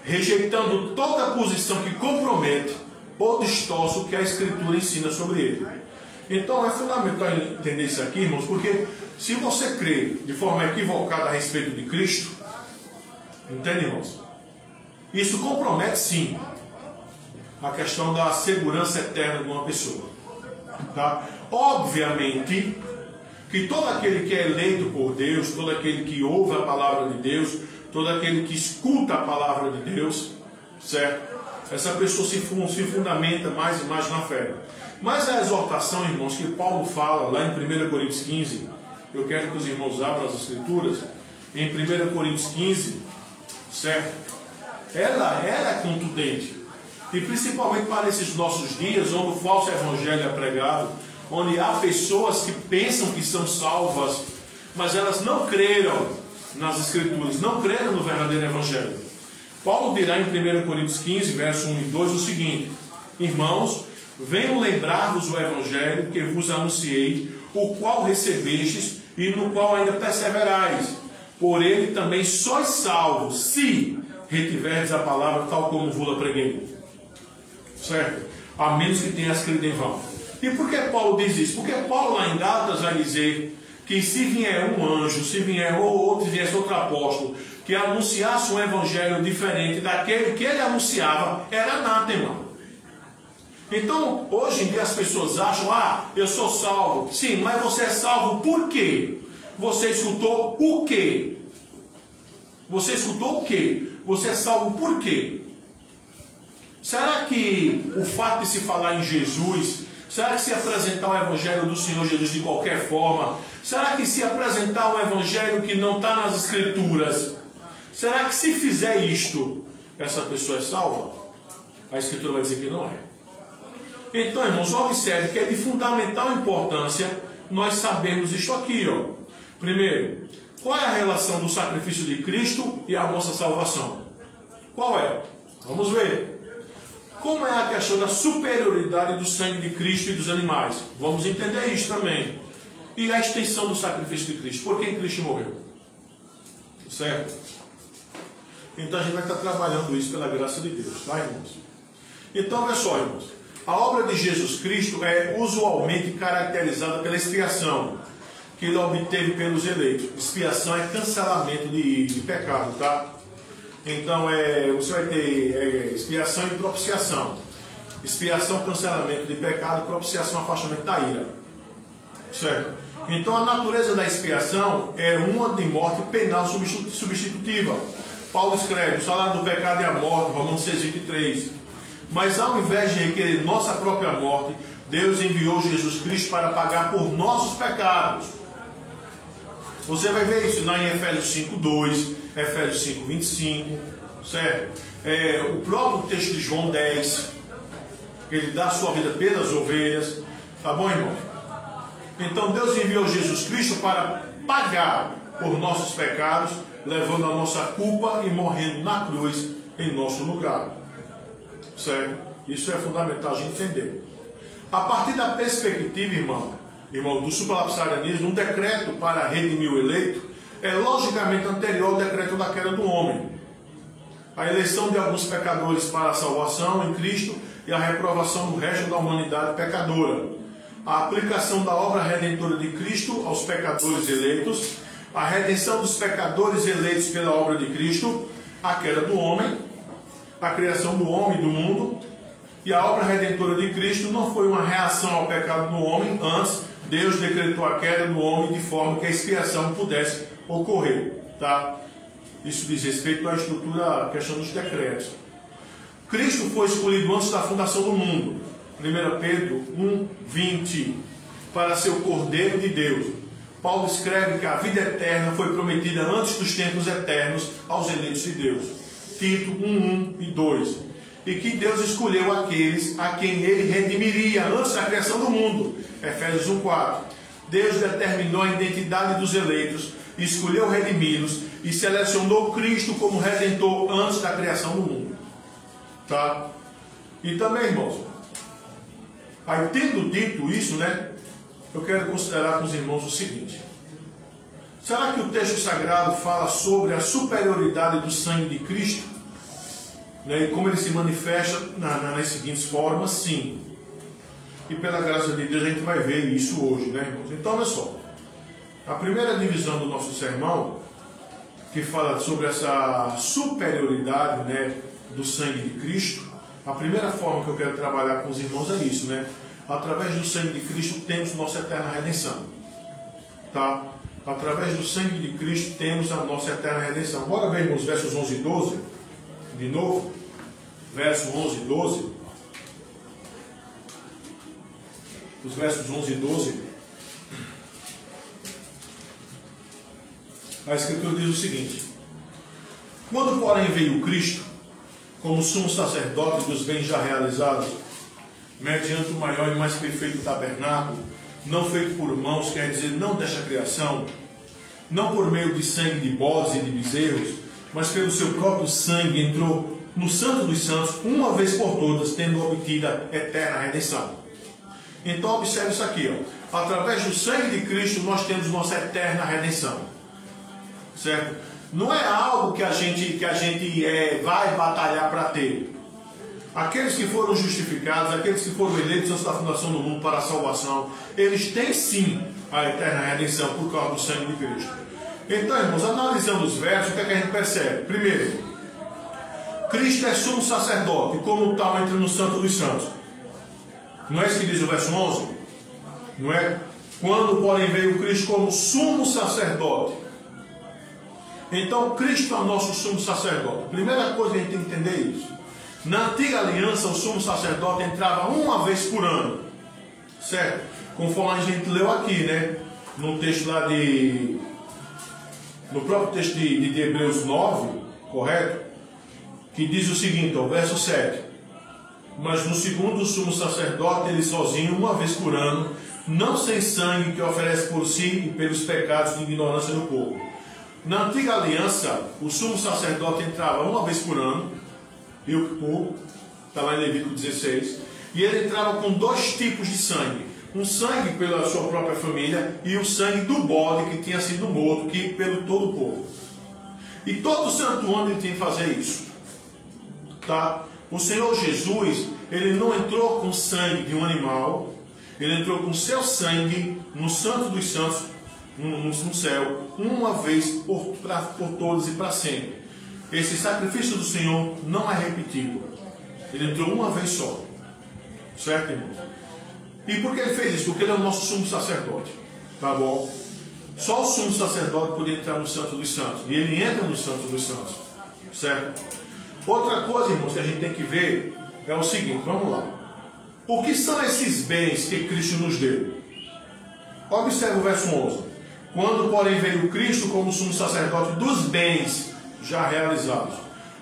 rejeitando toda posição que compromete ou distorce o que a Escritura ensina sobre ele. Então é fundamental entender isso aqui, irmãos, porque se você crê de forma equivocada a respeito de Cristo, entende, irmãos? Isso compromete sim a questão da segurança eterna de uma pessoa. Tá? Obviamente que todo aquele que é eleito por Deus, todo aquele que ouve a palavra de Deus, todo aquele que escuta a palavra de Deus, certo? Essa pessoa se fundamenta mais e mais na fé. Mas a exortação, irmãos, que Paulo fala lá em 1 Coríntios 15, eu quero que os irmãos abram as Escrituras, em 1 Coríntios 15, certo? Ela é contundente. E principalmente para esses nossos dias, onde o falso evangelho é pregado, onde há pessoas que pensam que são salvas, mas elas não creram nas Escrituras, não creram no verdadeiro evangelho. Paulo dirá em 1 Coríntios 15, verso 1 e 2, o seguinte: irmãos, venham lembrar-vos o evangelho que vos anunciei, o qual recebestes e no qual ainda perseverais. Por ele também sois salvos, se retiverdes a palavra tal como vos-la preguei. Certo? A menos que tenhas crido em vão. E por que Paulo diz isso? Porque Paulo lá em Gálatas vai dizer que se vier um anjo, se vier outro, se viesse outro apóstolo, que anunciasse um evangelho diferente daquele que ele anunciava, era anátema. Então, hoje em dia as pessoas acham: eu sou salvo. Sim, mas você é salvo por quê? Você escutou o quê? Você escutou o quê? Você é salvo por quê? Será que o fato de se falar em Jesus, será que se apresentar o evangelho do Senhor Jesus de qualquer forma, será que se apresentar um evangelho que não está nas Escrituras, será que se fizer isto, essa pessoa é salva? A Escritura vai dizer que não é. Então, irmãos, observe que é de fundamental importância nós sabermos isto aqui, ó. Primeiro, qual é a relação do sacrifício de Cristo e a nossa salvação? Qual é? Vamos ver. Como é a questão da superioridade do sangue de Cristo e dos animais? Vamos entender isso também. E a extensão do sacrifício de Cristo. Por que Cristo morreu? Certo? Então a gente vai estar trabalhando isso pela graça de Deus, tá, irmãos? Então, olha só, irmãos. A obra de Jesus Cristo é usualmente caracterizada pela expiação que ele obteve pelos eleitos. Expiação é cancelamento de pecado, tá? Então, você vai ter expiação e propiciação. Expiação, cancelamento de pecado, propiciação, afastamento da ira. Certo? Então, a natureza da expiação é uma de morte penal substitutiva. Paulo escreve: o salário do pecado é a morte, Romanos 6:23. Mas ao invés de requerer nossa própria morte, Deus enviou Jesus Cristo para pagar por nossos pecados. Você vai ver isso lá em Efésios 5:2, Efésios 5:25, certo? O próprio texto de João 10, ele dá a sua vida pelas ovelhas, tá bom, irmão? Então Deus enviou Jesus Cristo para pagar por nossos pecados, levando a nossa culpa e morrendo na cruz em nosso lugar, certo? Isso é fundamental a gente entender. A partir da perspectiva, irmão, do supralapsarianismo, um decreto para redimir o eleito é logicamente anterior ao decreto da queda do homem. A eleição de alguns pecadores para a salvação em Cristo e a reprovação do resto da humanidade pecadora. A aplicação da obra redentora de Cristo aos pecadores eleitos, a redenção dos pecadores eleitos pela obra de Cristo, a queda do homem, a criação do homem e do mundo. E a obra redentora de Cristo não foi uma reação ao pecado do homem, antes Deus decretou a queda do homem de forma que a expiação pudesse ocorrer, tá? Isso diz respeito à estrutura, à questão dos decretos. Cristo foi escolhido antes da fundação do mundo, 1 Pedro 1:20, para ser o Cordeiro de Deus. Paulo escreve que a vida eterna foi prometida antes dos tempos eternos aos eleitos de Deus. Tito 1:1 e 2. E que Deus escolheu aqueles a quem Ele redimiria antes da criação do mundo. Efésios 1:4. Deus determinou a identidade dos eleitos, escolheu redimi-los e selecionou Cristo como Redentor antes da criação do mundo. Tá? E também, irmãos, aí tendo dito isso, né, eu quero considerar com os irmãos o seguinte: será que o texto sagrado fala sobre a superioridade do sangue de Cristo? Né, e como ele se manifesta nas seguintes formas? Sim. E pela graça de Deus a gente vai ver isso hoje, né, irmãos? Então, olha só. A primeira divisão do nosso sermão, que fala sobre essa superioridade, né, do sangue de Cristo, a primeira forma que eu quero trabalhar com os irmãos é isso, né? Através do sangue de Cristo temos nossa eterna redenção. Tá? Através do sangue de Cristo temos a nossa eterna redenção. Bora ver, irmãos, versos 11 e 12. De novo. Versos 11 e 12. Os versos 11 e 12. A Escritura diz o seguinte: quando, porém, veio Cristo, como sumo sacerdote dos bens já realizados, mediante o maior e mais perfeito tabernáculo, não feito por mãos, quer dizer, não desta criação, não por meio de sangue de bodes e de bezerros, mas pelo seu próprio sangue entrou no Santo dos Santos, uma vez por todas, tendo obtido a eterna redenção. Então observe isso aqui, ó. Através do sangue de Cristo nós temos nossa eterna redenção, certo? Não é algo que a gente vai batalhar para ter. Aqueles que foram justificados, aqueles que foram eleitos antes da fundação do mundo para a salvação, eles têm sim a eterna redenção por causa do sangue de Cristo. Então, irmãos, analisando os versos, o que é que a gente percebe? Primeiro, Cristo é sumo sacerdote, e como tal entra no Santo dos Santos. Não é isso que diz o verso 11? Não é? Quando, porém, veio Cristo como sumo sacerdote. Então, Cristo é o nosso sumo sacerdote. Primeira coisa que a gente tem que entender é isso. Na antiga aliança, o sumo sacerdote entrava uma vez por ano. Certo? Conforme a gente leu aqui, né? No texto lá no próprio texto de Hebreus 9, correto? Que diz o seguinte, ó, verso 7. Mas no segundo sumo sacerdote, ele sozinho, uma vez por ano, não sem sangue, que oferece por si e pelos pecados de ignorância do povo. Na antiga aliança, o sumo sacerdote entrava uma vez por ano, está lá em Levítico 16, e ele entrava com dois tipos de sangue: um sangue pela sua própria família e o sangue do bode que tinha sido morto, que pelo todo o povo. E todo santo ano ele tinha que fazer isso. Tá? O Senhor Jesus, ele não entrou com sangue de um animal, ele entrou com seu sangue no Santo dos Santos, no céu, uma vez por todos e para sempre. Esse sacrifício do Senhor não é repetido. Ele entrou uma vez só. Certo, irmãos? E por que ele fez isso? Porque ele é o nosso sumo sacerdote. Tá bom? Só o sumo sacerdote podia entrar no Santo dos Santos. E ele entra no Santo dos Santos. Certo? Outra coisa, irmãos, que a gente tem que ver é o seguinte, vamos lá. O que são esses bens que Cristo nos deu? Observe o verso 11. Quando, porém, veio Cristo como sumo sacerdote dos bens já realizados.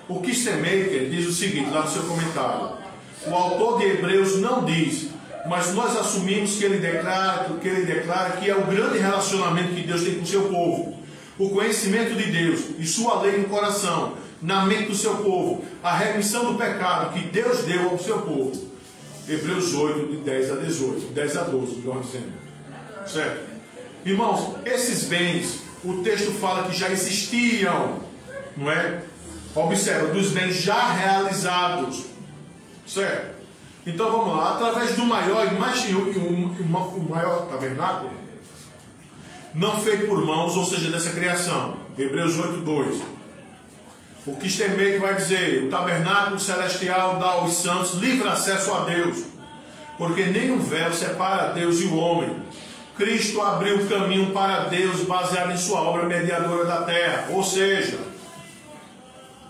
O Kistemaker diz o seguinte, lá no seu comentário. O autor de Hebreus não diz, mas nós assumimos que ele declara que é o grande relacionamento que Deus tem com o seu povo. O conhecimento de Deus e sua lei no coração, na mente do seu povo. A remissão do pecado que Deus deu ao seu povo. Hebreus 8, de 10 a 18, 10 a 12, melhor dizendo. Certo? Irmãos, esses bens, o texto fala que já existiam, não é? Observa, dos bens já realizados. Certo? Então vamos lá, através do maior e mais o maior tabernáculo, não feito por mãos, ou seja, dessa criação. Hebreus 8, 2. O Kistemaker vai dizer, o tabernáculo celestial dá aos santos livre acesso a Deus, porque nenhum véu separa Deus e o homem. Cristo abriu o caminho para Deus baseado em sua obra mediadora da terra. Ou seja,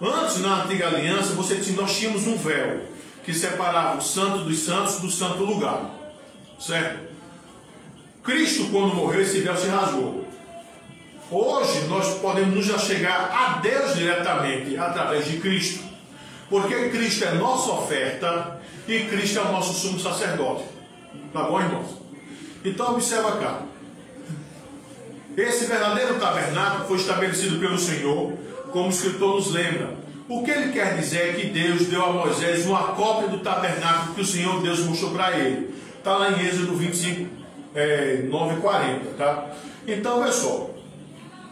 antes na antiga aliança nós tínhamos um véu que separava o santo dos santos do santo lugar. Certo? Cristo, quando morreu, esse véu se rasgou. Hoje nós podemos já chegar a Deus diretamente através de Cristo, porque Cristo é nossa oferta e Cristo é o nosso sumo sacerdote. Tá bom, irmãos? Então observa cá. Esse verdadeiro tabernáculo foi estabelecido pelo Senhor, como o escritor nos lembra. O que ele quer dizer é que Deus deu a Moisés uma cópia do tabernáculo que o Senhor Deus mostrou para ele. Está lá em Êxodo 25, 9 e 40. Tá? Então, pessoal,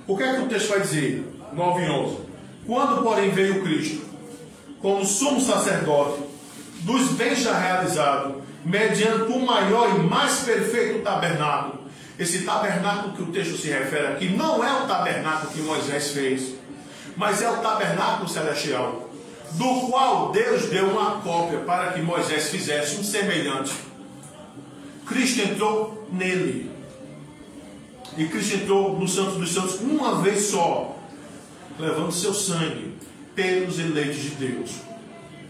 o que é que o texto vai dizer? 9 e 11. Quando, porém, veio Cristo, como sumo sacerdote, dos bens já realizados, mediante o maior e mais perfeito tabernáculo. Esse tabernáculo que o texto se refere aqui não é o tabernáculo que Moisés fez, mas é o tabernáculo celestial, do qual Deus deu uma cópia para que Moisés fizesse um semelhante. Cristo entrou nele. E Cristo entrou no Santo dos Santos uma vez só, levando seu sangue pelos eleitos de Deus.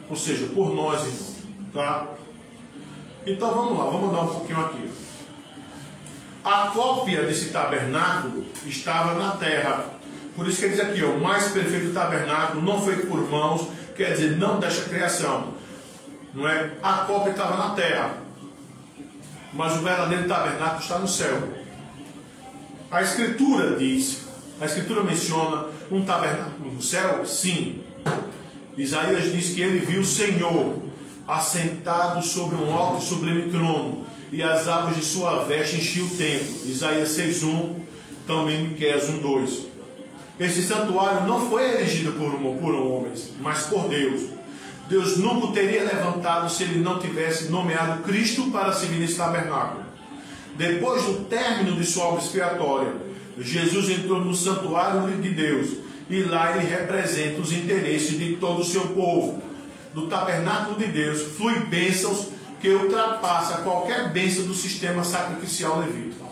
Ou seja, por nós, irmãos. Tá? Então vamos lá, vamos andar um pouquinho aqui. A cópia desse tabernáculo estava na terra. Por isso que ele diz aqui, ó, o mais perfeito tabernáculo, não feito por mãos, quer dizer, não desta criação. Não é? A cópia estava na terra. Mas o verdadeiro tabernáculo está no céu. A Escritura diz, a Escritura menciona um tabernáculo no céu? Sim. Isaías diz que ele viu o Senhor assentado sobre um alto e sublime trono, e as abas de sua veste enchiam o templo. Isaías 6:1, também Miqueias 1:2. Esse santuário não foi erigido por homens, mas por Deus. Deus nunca o teria levantado se ele não tivesse nomeado Cristo para servir nesse tabernáculo. Depois do término de sua obra expiatória, Jesus entrou no santuário de Deus, e lá ele representa os interesses de todo o seu povo. Do tabernáculo de Deus flui bênçãos que ultrapassa qualquer bênção do sistema sacrificial levita.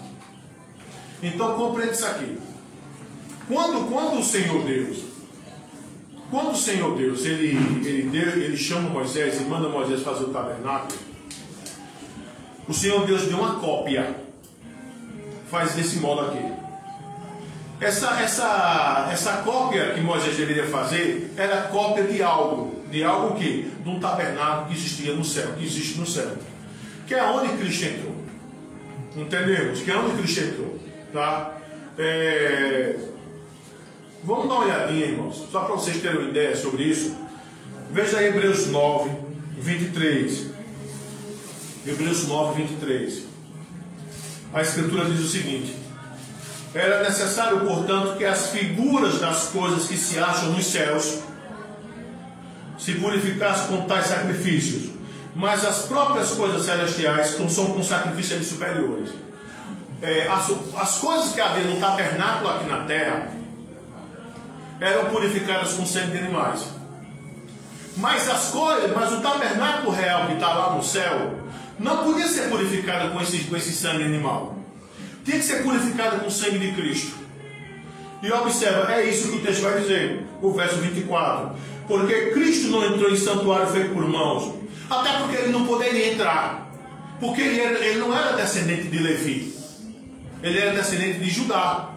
Então compreende isso aqui. Quando o Senhor Deus ele chama Moisés e manda Moisés fazer o tabernáculo, o Senhor Deus deu uma cópia. Faz desse modo aqui. Essa cópia que Moisés deveria fazer era cópia de algo. De algo que? De um tabernáculo que existia no céu, que existe no céu. Que é onde Cristo entrou. Entendemos? Que é onde Cristo entrou. Tá? Vamos dar uma olhadinha, irmãos, só para vocês terem uma ideia sobre isso. Veja aí Hebreus 9, 23. Hebreus 9, 23. A Escritura diz o seguinte: era necessário, portanto, que as figuras das coisas que se acham nos céus se purificassem com tais sacrifícios, mas as próprias coisas celestiais são com sacrifícios superiores. As coisas que havia no tabernáculo aqui na terra eram purificadas com sangue de animais. Mas o tabernáculo real que está lá no céu não podia ser purificado com esse sangue animal. Tinha que ser purificado com o sangue de Cristo. E observa, é isso que o texto vai dizer, o verso 24. Porque Cristo não entrou em santuário feito por mãos, até porque ele não poderia entrar, porque ele não era descendente de Levi, ele era descendente de Judá.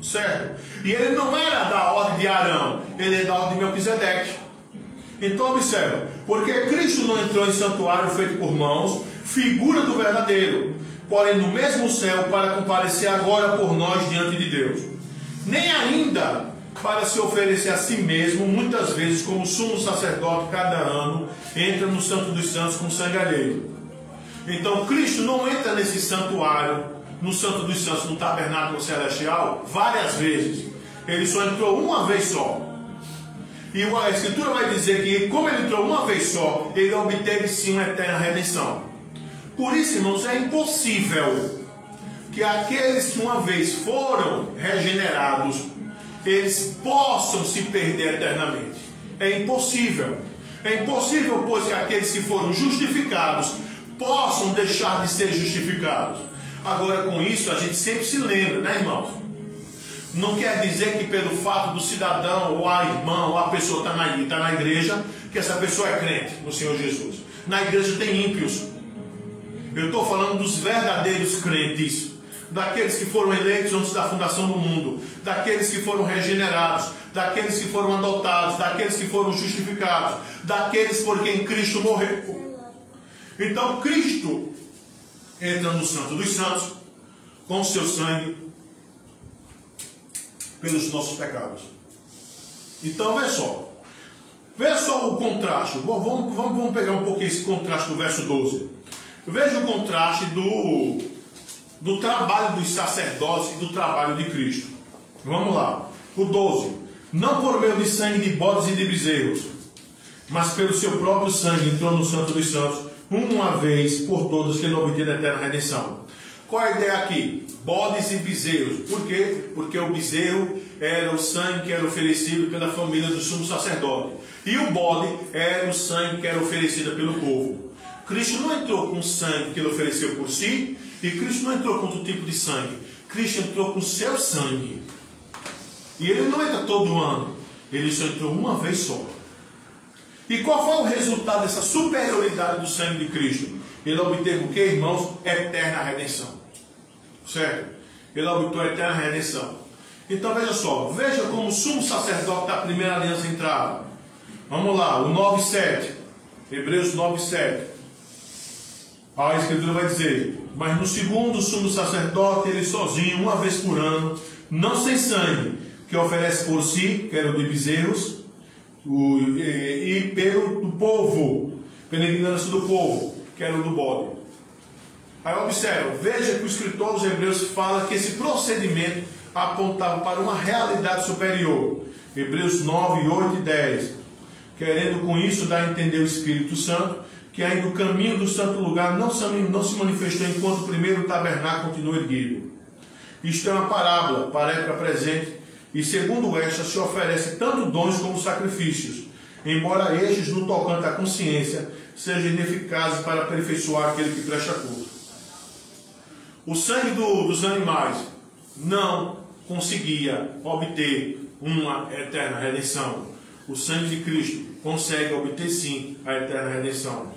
Certo? E ele não era da ordem de Arão, ele é da ordem de Melquisedeque. Então observa, porque Cristo não entrou em santuário feito por mãos, figura do verdadeiro, porém no mesmo céu para comparecer agora por nós diante de Deus. Nem ainda para se oferecer a si mesmo, muitas vezes como sumo sacerdote cada ano, entra no Santo dos Santos com sangue alheio. Então Cristo não entra nesse santuário, no Santo dos Santos, no tabernáculo celestial, várias vezes. Ele só entrou uma vez só. E a Escritura vai dizer que, como ele entrou uma vez só, ele obteve sim uma eterna redenção. Por isso, irmãos, é impossível que aqueles que uma vez foram regenerados, eles possam se perder eternamente. É impossível. É impossível, pois, que aqueles que foram justificados possam deixar de ser justificados. Agora, com isso, a gente sempre se lembra, né, irmãos? Não quer dizer que pelo fato do cidadão, ou a irmã, ou a pessoa estar na igreja, que essa pessoa é crente no Senhor Jesus. Na igreja tem ímpios. Eu estou falando dos verdadeiros crentes, daqueles que foram eleitos antes da fundação do mundo, daqueles que foram regenerados, daqueles que foram adotados, daqueles que foram justificados, daqueles por quem Cristo morreu. Então Cristo entra no Santo dos Santos com o seu sangue pelos nossos pecados. Então veja só o contraste. Vamos pegar um pouquinho esse contraste do verso 12. Veja o contraste do trabalho dos sacerdotes e do trabalho de Cristo. Vamos lá. O 12. Não por meio de sangue de bodes e de bezerros, mas pelo seu próprio sangue entrou no Santo dos Santos, uma vez por todas, que ele obteve a eterna redenção. Qual é a ideia aqui? Bodes e bezerros. Por quê? Porque o bezerro era o sangue que era oferecido pela família do sumo sacerdote. E o bode era o sangue que era oferecido pelo povo. Cristo não entrou com o sangue que ele ofereceu por si, e Cristo não entrou com outro tipo de sangue. Cristo entrou com o seu sangue. E ele não entra todo ano. Ele só entrou uma vez só. E qual foi o resultado dessa superioridade do sangue de Cristo? Ele obteve o que, irmãos? Eterna redenção. Certo? Ele obteve a eterna redenção. Então veja só. Veja como o sumo sacerdote da primeira aliança entrava. Vamos lá, o 9:7. Hebreus 9:7. A Escritura vai dizer: mas no segundo o sumo sacerdote, ele sozinho, uma vez por ano, não sem sangue, que oferece por si, que era o de bezerros, e pelo povo, pela ignorância do povo, que era o do bode. Aí observa, veja que o escritor dos Hebreus fala que esse procedimento apontava para uma realidade superior. Hebreus 9, 8 e 10. Querendo com isso dar a entender o Espírito Santo, que ainda o caminho do santo lugar não se manifestou enquanto o primeiro tabernáculo continua erguido. Isto é uma parábola para a época presente, e segundo esta se oferece tanto dons como sacrifícios, embora estes, no tocante à consciência, sejam ineficazes para aperfeiçoar aquele que presta culto. O sangue dos animais não conseguia obter uma eterna redenção. O sangue de Cristo consegue obter sim a eterna redenção.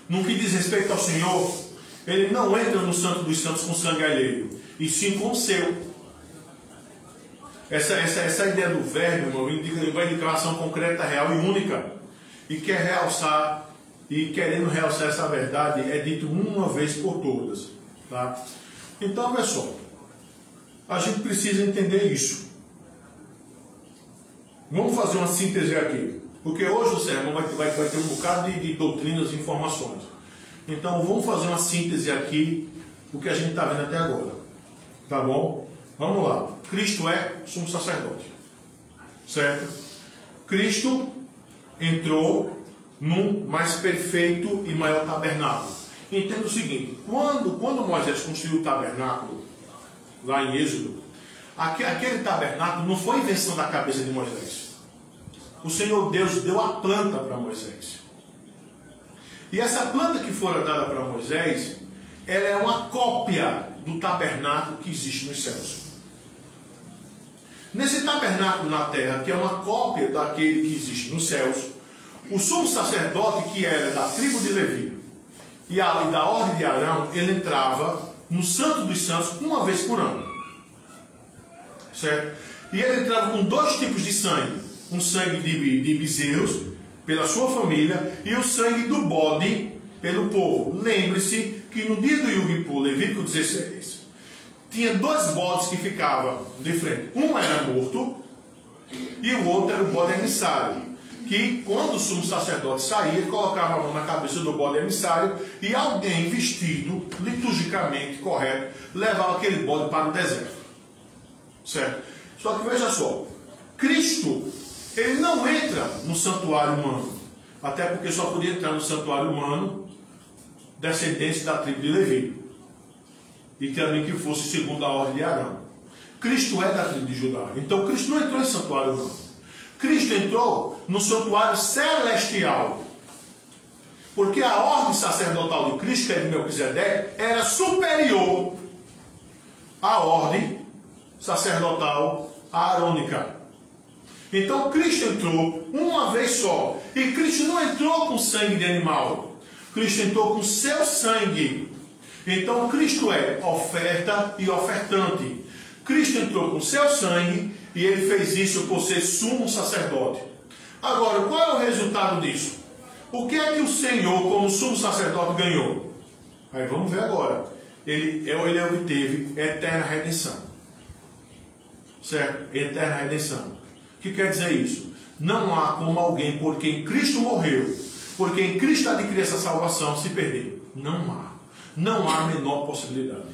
No que diz respeito ao Senhor, ele não entra no Santo dos Santos com sangue alheio, e sim com o seu. Essa ideia do verbo, irmão, indica uma indicação concreta, real e única. E quer realçar, e querendo realçar essa verdade, é dito uma vez por todas. Tá? Então, olha só. A gente precisa entender isso. Vamos fazer uma síntese aqui. Porque hoje o sermão vai ter um bocado de doutrinas e informações. Então, vamos fazer uma síntese aqui do que a gente está vendo até agora. Tá bom? Vamos lá. Cristo é sumo sacerdote. Certo? Cristo entrou num mais perfeito e maior tabernáculo. Entenda o seguinte. Quando Moisés construiu o tabernáculo, lá em Êxodo, aquele tabernáculo não foi invenção da cabeça de Moisés. O Senhor Deus deu a planta para Moisés. E essa planta que fora dada para Moisés, ela é uma cópia do tabernáculo que existe nos céus. Nesse tabernáculo na terra, que é uma cópia daquele que existe nos céus, o sumo sacerdote, que era da tribo de Levi e da ordem de Arão, ele entrava no Santo dos Santos uma vez por ano. certo? E ele entrava com 2 tipos de sangue. Um sangue de bezerros, pela sua família, e o sangue do bode, pelo povo. Lembre-se que no dia do Yom Kippur, Levítico 16, tinha 2 bodes que ficavam de frente. Um era morto, e o outro era o bode emissário. Que quando o sumo sacerdote saía, ele colocava a mão na cabeça do bode emissário e alguém vestido liturgicamente correto levava aquele bode para o deserto. Certo? Só que veja só, Cristo, ele não entra no santuário humano, até porque só podia entrar no santuário humano descendentes da tribo de Levi, e também que fosse segundo a ordem de Arão. Cristo é da tribo de Judá, então Cristo não entrou em santuário humano. Cristo entrou no santuário celestial, porque a ordem sacerdotal de Cristo, que é de Melquisedeque, era superior à ordem sacerdotal arônica. Então Cristo entrou uma vez só, e Cristo não entrou com sangue de animal, Cristo entrou com seu sangue. Então Cristo é oferta e ofertante. Cristo entrou com seu sangue e ele fez isso por ser sumo sacerdote. Agora, qual é o resultado disso? O que é que o Senhor, como sumo sacerdote, ganhou? Aí vamos ver agora. Ele obteve eterna redenção. Certo? Eterna redenção. O que quer dizer isso? Não há como alguém por quem Cristo morreu, por quem Cristo adquiriu essa salvação, se perder. Não há. Não há a menor possibilidade.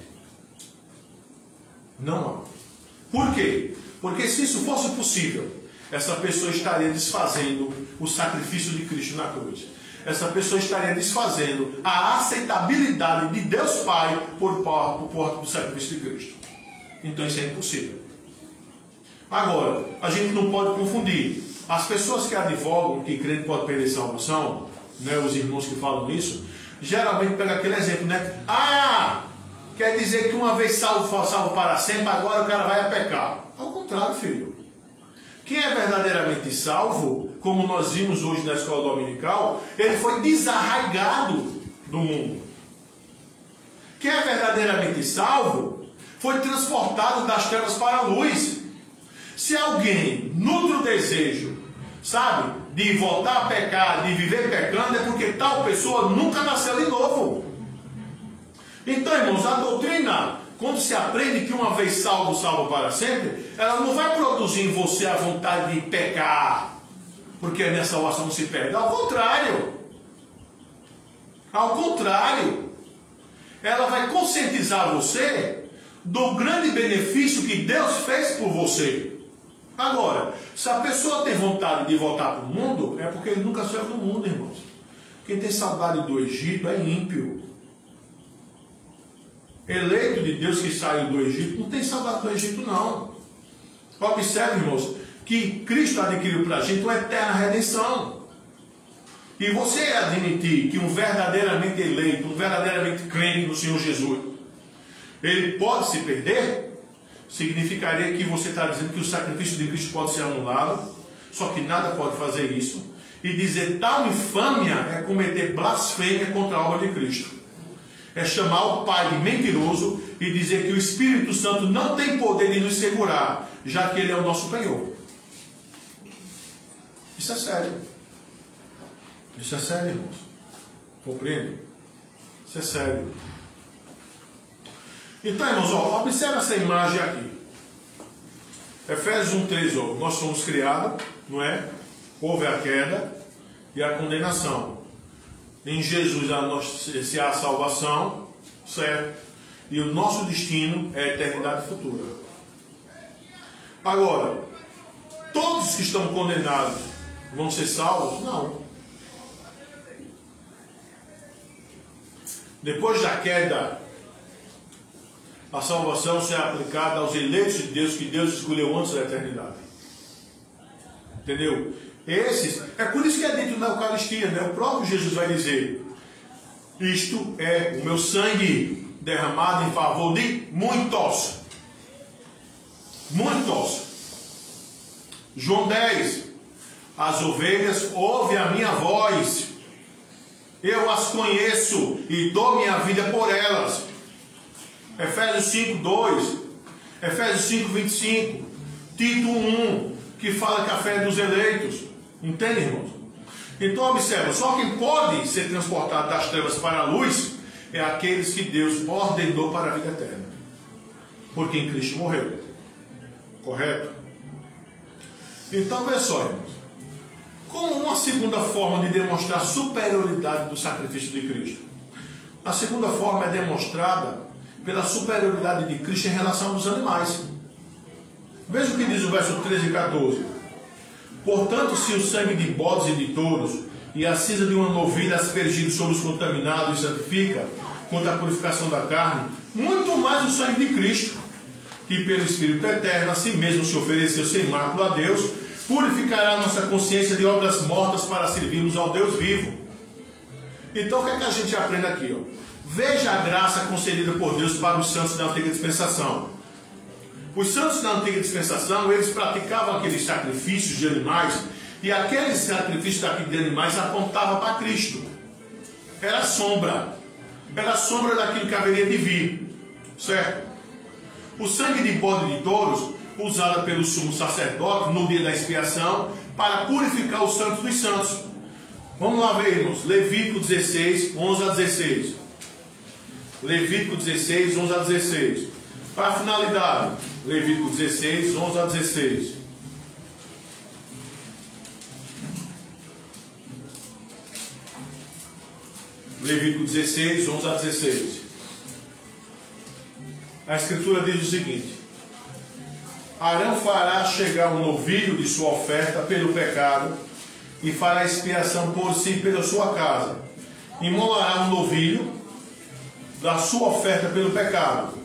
Não há. Por quê? Porque se isso fosse possível, essa pessoa estaria desfazendo o sacrifício de Cristo na cruz. Essa pessoa estaria desfazendo a aceitabilidade de Deus Pai por porta do sacrifício de Cristo. Então isso é impossível. Agora, a gente não pode confundir. As pessoas que advogam que crente pode perder salvação, né, os irmãos que falam isso, geralmente pegam aquele exemplo, né? Ah, quer dizer que uma vez salvo para sempre, agora o cara vai a pecar. Ao contrário, filho. Quem é verdadeiramente salvo, como nós vimos hoje na escola dominical, ele foi desarraigado do mundo. Quem é verdadeiramente salvo, foi transportado das trevas para a luz. Se alguém nutre o desejo, sabe, de voltar a pecar, de viver pecando, é porque tal pessoa nunca nasceu de novo. Então, irmãos, a doutrina, quando se aprende que uma vez salvo, salvo para sempre, ela não vai produzir em você a vontade de pecar, porque nessa salvação não se perde. Ao contrário. Ao contrário. Ela vai conscientizar você do grande benefício que Deus fez por você. Agora, se a pessoa tem vontade de voltar para o mundo, é porque ele nunca saiu do mundo, irmãos. Quem tem saudade do Egito é ímpio. Eleito de Deus que saiu do Egito, não tem saudade do Egito, não. Observe, irmãos, que Cristo adquiriu para a gente uma eterna redenção. E você admitir que um verdadeiramente eleito, um verdadeiramente crente no Senhor Jesus, ele pode se perder, significaria que você está dizendo que o sacrifício de Cristo pode ser anulado, só que nada pode fazer isso. E dizer tal infâmia é cometer blasfêmia contra a obra de Cristo. É chamar o Pai de mentiroso e dizer que o Espírito Santo não tem poder de nos segurar, já que Ele é o nosso Senhor. Isso é sério. Isso é sério, irmãos. Compreende? Isso é sério. Então, irmãos, ó, observe essa imagem aqui. Efésios 1:3, ó, nós fomos criados, não é? Houve a queda e a condenação. Em Jesus se há a salvação, certo? E o nosso destino é a eternidade futura. Agora, todos que estão condenados vão ser salvos? Não. Depois da queda, a salvação será aplicada aos eleitos de Deus, que Deus escolheu antes da eternidade. Entendeu? Esses, é por isso que é dito na Eucaristia, né? O próprio Jesus vai dizer: isto é o meu sangue derramado em favor de muitos. Muitos. João 10. As ovelhas ouvem a minha voz. Eu as conheço e dou minha vida por elas. Efésios 5:2. Efésios 5:25. Tito 1, que fala que a fé é dos eleitos. Entende, irmãos? Então observa, só quem pode ser transportado das trevas para a luz é aqueles que Deus ordenou para a vida eterna. Porque em Cristo morreu. Correto? Então veja só, irmãos. Como uma segunda forma de demonstrar a superioridade do sacrifício de Cristo? A segunda forma é demonstrada pela superioridade de Cristo em relação aos animais. Veja o que diz o verso 13 e 14. Portanto, se o sangue de bodes e de touros e a cinza de uma novilha aspergido sobre os contaminados e santifica contra a purificação da carne, muito mais o sangue de Cristo, que pelo Espírito Eterno a si mesmo se ofereceu sem mácula a Deus, purificará a nossa consciência de obras mortas para servirmos ao Deus vivo. Então o que é que a gente aprende aqui? Ó? Veja a graça concedida por Deus para os santos da antiga dispensação. Os santos da antiga dispensação, eles praticavam aqueles sacrifícios de animais, e aqueles sacrifícios de animais apontavam para Cristo. Era sombra daquilo que haveria de vir, certo? O sangue de bode e de touros, usado pelo sumo sacerdote no dia da expiação, para purificar os santos dos santos. Vamos lá ver, irmãos, Levítico 16, 11 a 16. Levítico 16, 11 a 16. Para a finalidade, Levítico 16, 11 a 16. Levítico 16, 11 a 16. A Escritura diz o seguinte: Arão fará chegar um novilho de sua oferta pelo pecado e fará expiação por si e pela sua casa. Imolará um novilho da sua oferta pelo pecado.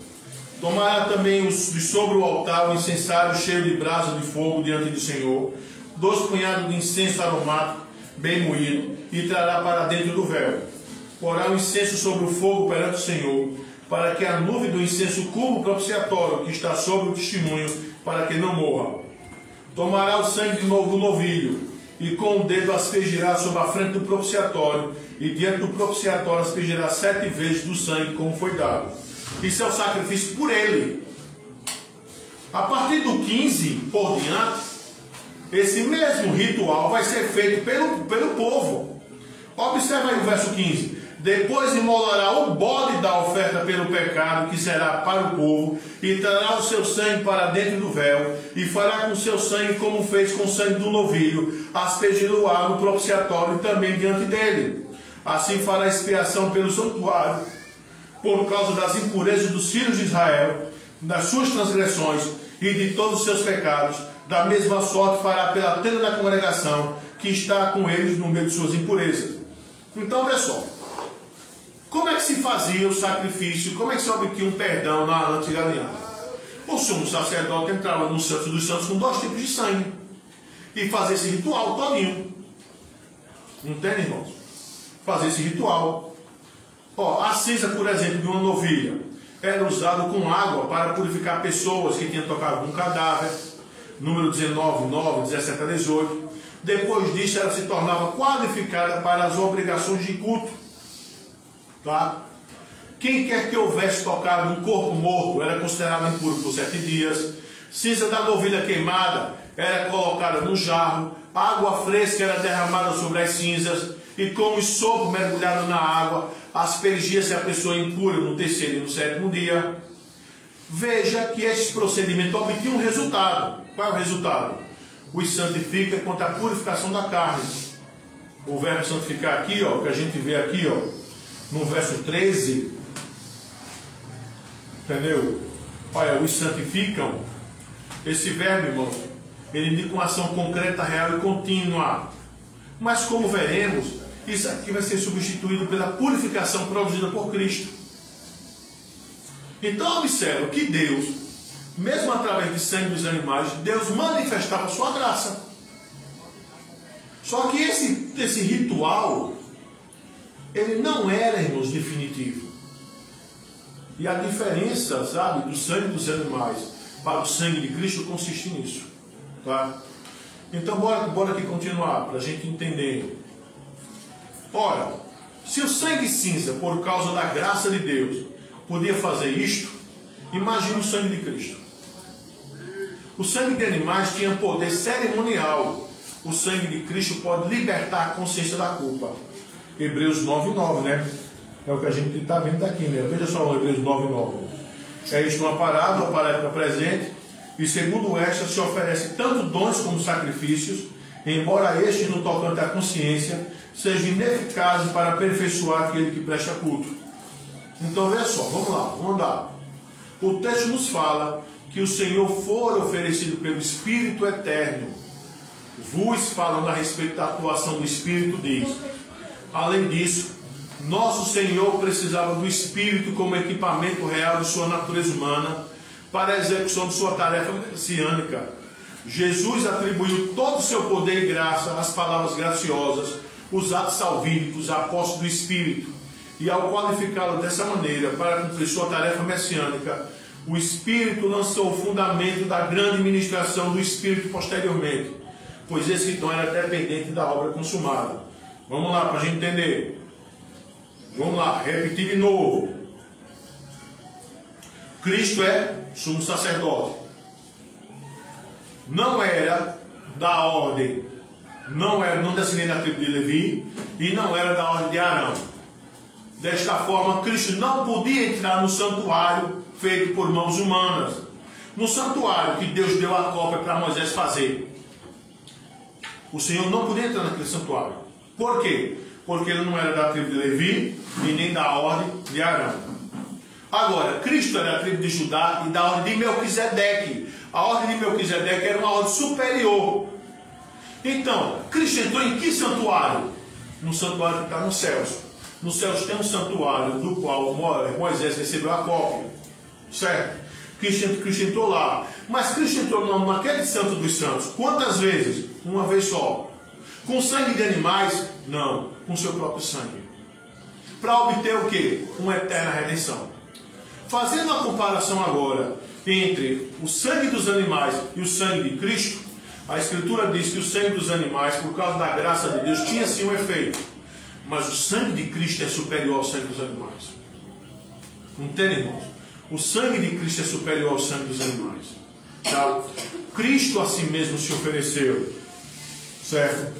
Tomará também sobre o altar o incensário cheio de brasa de fogo diante do Senhor, 2 punhados de incenso aromático bem moído, e trará para dentro do véu. Porá o incenso sobre o fogo perante o Senhor, para que a nuvem do incenso cubra o propiciatório que está sobre o testemunho, para que não morra. Tomará o sangue de novo do novilho, e com o dedo aspergirá sobre a frente do propiciatório, e diante do propiciatório aspergirá 7 vezes do sangue como foi dado. Isso é o sacrifício por ele. A partir do 15 por diante, esse mesmo ritual vai ser feito pelo povo. Observa aí o verso 15. Depois imolará o bode da oferta pelo pecado, que será para o povo, e trará o seu sangue para dentro do véu, e fará com o seu sangue como fez com o sangue do novilho, aspergir-o-á no propiciatório também diante dele. Assim fará expiação pelo santuário, por causa das impurezas dos filhos de Israel, das suas transgressões e de todos os seus pecados. Da mesma sorte fará pela tenda da congregação, que está com eles no meio de suas impurezas. Então, olha só. Como é que se fazia o sacrifício? Como é que se obtinha um perdão na antiga aliança? O sumo sacerdote entrava no Santo dos Santos com 2 tipos de sangue e fazia esse ritual todinho. Entende, irmãos? Fazer esse ritual. Ó, a cinza, por exemplo, de uma novilha era usada com água para purificar pessoas que tinham tocado um cadáver. Número 19, 9, 17 a 18. Depois disso, ela se tornava qualificada para as obrigações de culto. Tá? Quem quer que houvesse tocado um corpo morto era considerado impuro por 7 dias. Cinza da novilha queimada era colocada no jarro. Água fresca era derramada sobre as cinzas. E com o sopro mergulhado na água, aspergia-se a pessoa impura no 3º e no 7º dia. Veja que esse procedimento obtinha um resultado. Qual é o resultado? Os santifica contra a purificação da carne. O verbo santificar aqui, ó, que a gente vê aqui, ó, no verso 13, entendeu? Olha, os santificam. Esse verbo, irmão, ele indica uma ação concreta, real e contínua. Mas como veremos, isso aqui vai ser substituído pela purificação produzida por Cristo. Então observa que Deus, mesmo através de sangue dos animais, Deus manifestava a sua graça. Só que esse ritual, ele não era, irmãos, definitivo. E a diferença, sabe, do sangue dos animais para o sangue de Cristo consiste nisso. Tá? Então bora aqui continuar, para a gente entender. Ora, se o sangue cinza, por causa da graça de Deus, podia fazer isto, imagine o sangue de Cristo. O sangue de animais tinha poder cerimonial. O sangue de Cristo pode libertar a consciência da culpa. Hebreus 9:9, né? É o que a gente está vendo aqui, né? Veja só o Hebreus 9:9. É isto uma parábola para a época presente, e segundo esta se oferece tanto dons como sacrifícios, embora estes, no tocante à consciência, sejam ineficazes para aperfeiçoar aquele que presta culto. Então, veja só, vamos lá, vamos andar. O texto nos fala que o Senhor for oferecido pelo Espírito Eterno. Vos falando a respeito da atuação do Espírito, diz. Além disso, nosso Senhor precisava do Espírito como equipamento real de sua natureza humana para a execução de sua tarefa messiânica. Jesus atribuiu todo o seu poder e graça às palavras graciosas, os atos salvíficos, apóstolos do Espírito. E ao qualificá-lo dessa maneira para cumprir sua tarefa messiânica, o Espírito lançou o fundamento da grande ministração do Espírito posteriormente, pois esse dom era dependente da obra consumada. Vamos lá, para a gente entender. Vamos lá, repetir de novo. Cristo é sumo sacerdote. Não era da ordem, não descendente da tribo de Levi, e não era da ordem de Arão. Desta forma, Cristo não podia entrar no santuário feito por mãos humanas, no santuário que Deus deu a cópia para Moisés fazer. O Senhor não podia entrar naquele santuário. Por quê? Porque ele não era da tribo de Levi e nem da ordem de Arão. Agora, Cristo era da tribo de Judá e da ordem de Melquisedeque. A ordem de Melquisedeque era uma ordem superior. Então, Cristo entrou em que santuário? No santuário que está nos céus. Nos céus tem um santuário do qual Moisés recebeu a cópia. Certo? Cristo entrou lá. Mas Cristo entrou naquele santo dos santos. Quantas vezes? Uma vez só. Com sangue de animais? Não. Com seu próprio sangue. Para obter o quê? Uma eterna redenção. Fazendo a comparação agora entre o sangue dos animais e o sangue de Cristo, a Escritura diz que o sangue dos animais, por causa da graça de Deus, tinha sim um efeito. Mas o sangue de Cristo é superior ao sangue dos animais. Entende, irmãos? O sangue de Cristo é superior ao sangue dos animais. Tá? Cristo a si mesmo se ofereceu. Certo?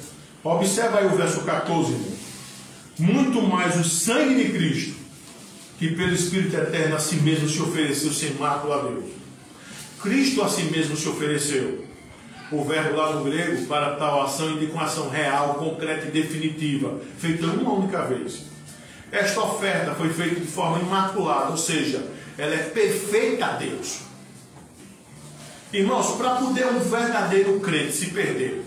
Observa aí o verso 14, irmãos. Muito mais o sangue de Cristo, que pelo Espírito Eterno a si mesmo se ofereceu sem mácula a Deus. Cristo a si mesmo se ofereceu. O verbo lá no grego, para tal ação, indica uma ação real, concreta e definitiva, feita uma única vez. Esta oferta foi feita de forma imaculada, ou seja, ela é perfeita a Deus. Irmãos, para poder um verdadeiro crente se perder,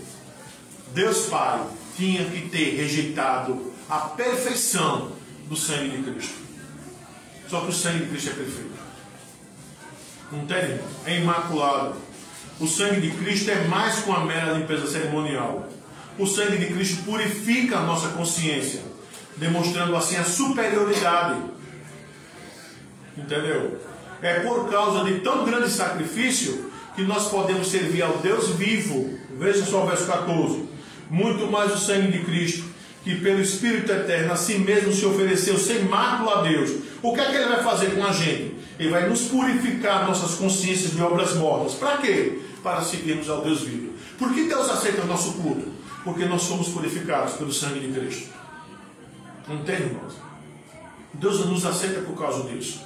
Deus Pai tinha que ter rejeitado a perfeição do sangue de Cristo. Só que o sangue de Cristo é perfeito. Não tem? É imaculado. O sangue de Cristo é mais que uma mera limpeza cerimonial. O sangue de Cristo purifica a nossa consciência, demonstrando assim a superioridade. Entendeu? É por causa de tão grande sacrifício que nós podemos servir ao Deus vivo. Veja só o verso 14. Muito mais o sangue de Cristo, que pelo Espírito Eterno a si mesmo se ofereceu sem mácula a Deus. O que é que ele vai fazer com a gente? Ele vai nos purificar nossas consciências de obras mortas. Para quê? Para seguirmos ao Deus vivo. Por que Deus aceita o nosso culto? Porque nós somos purificados pelo sangue de Cristo. Não entende, irmãos? Deus nos aceita por causa disso.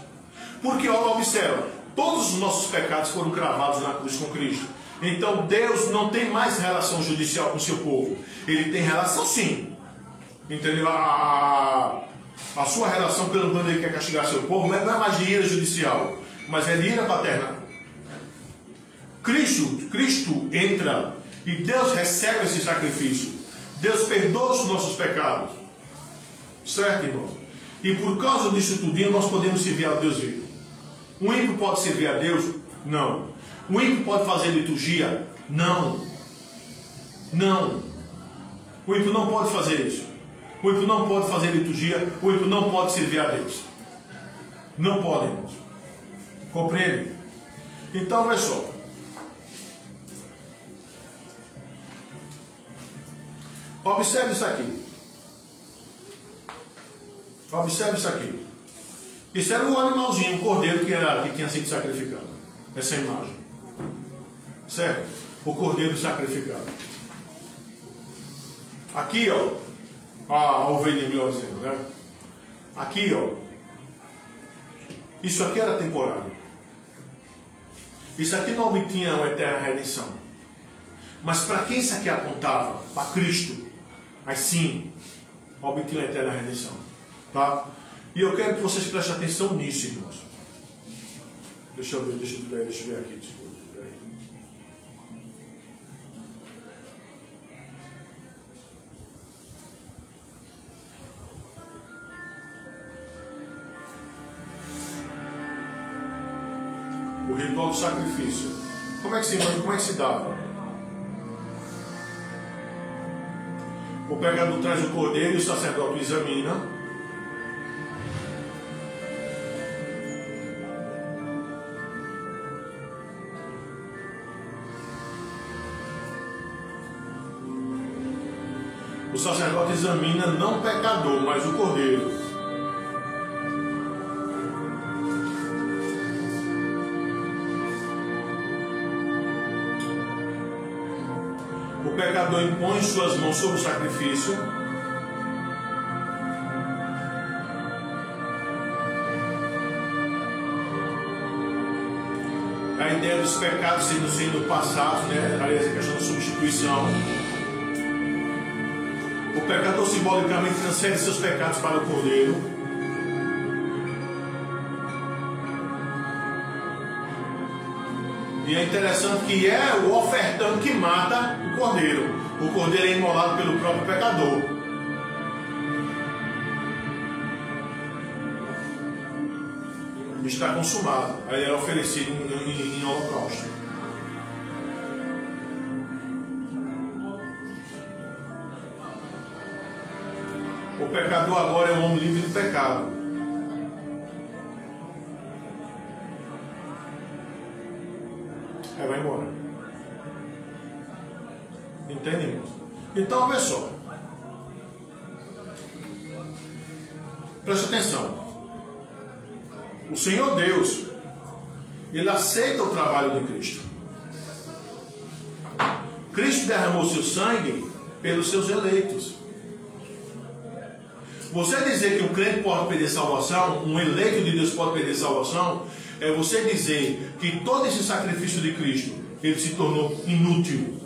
Porque, observa, todos os nossos pecados foram cravados na cruz com Cristo. Então Deus não tem mais relação judicial com o seu povo. Ele tem relação sim. Entendeu? A sua relação, pelo quando ele quer castigar seu povo, não é mais de ira judicial, mas é de ira paterna. Cristo entra e Deus recebe esse sacrifício. Deus perdoa os nossos pecados. Certo, irmão? E por causa disso tudinho nós podemos servir a Deus vivo. O ímpio pode servir a Deus? Não. O ímpio pode fazer liturgia? Não. Não. O ímpio não pode fazer isso. O ímpio não pode fazer liturgia. O ímpio não pode servir a Deus. Não pode, irmãos. Compreende? Então, olha só. Observe isso aqui. Observe isso aqui. Isso era um animalzinho, um cordeiro que tinha sido sacrificado. Essa imagem. certo? O cordeiro sacrificado. Aqui, ó, a ovelha melhor dizendo, né? Aqui, ó, isso aqui era temporário. Isso aqui não obtinha uma eterna redenção. Mas para quem isso aqui apontava? Para Cristo. Aí sim, obtinha a eterna redenção. Tá? E eu quero que vocês prestem atenção nisso, irmãos. Deixa eu ver aqui. O ritual do sacrifício. Como é que se dava? O pecador traz o cordeiro e o sacerdote o examina. O sacerdote examina não o pecador, mas o cordeiro. O pecador impõe suas mãos sobre o sacrifício. A ideia dos pecados sendo passados, né? Aliás, a questão da substituição. O pecador simbolicamente transfere seus pecados para o cordeiro. E é interessante que é o ofertante que mata o cordeiro. O cordeiro é imolado pelo próprio pecador. Está consumado. Aí é oferecido em holocausto. O pecador agora é um homem livre do pecado. Aí vai embora. Entende, irmãos? Então, olha só. Presta atenção. O Senhor Deus, Ele aceita o trabalho de Cristo. Cristo derramou seu sangue pelos seus eleitos. Você dizer que um crente pode perder salvação, um eleito de Deus pode perder salvação, é você dizer que todo esse sacrifício de Cristo, ele se tornou inútil.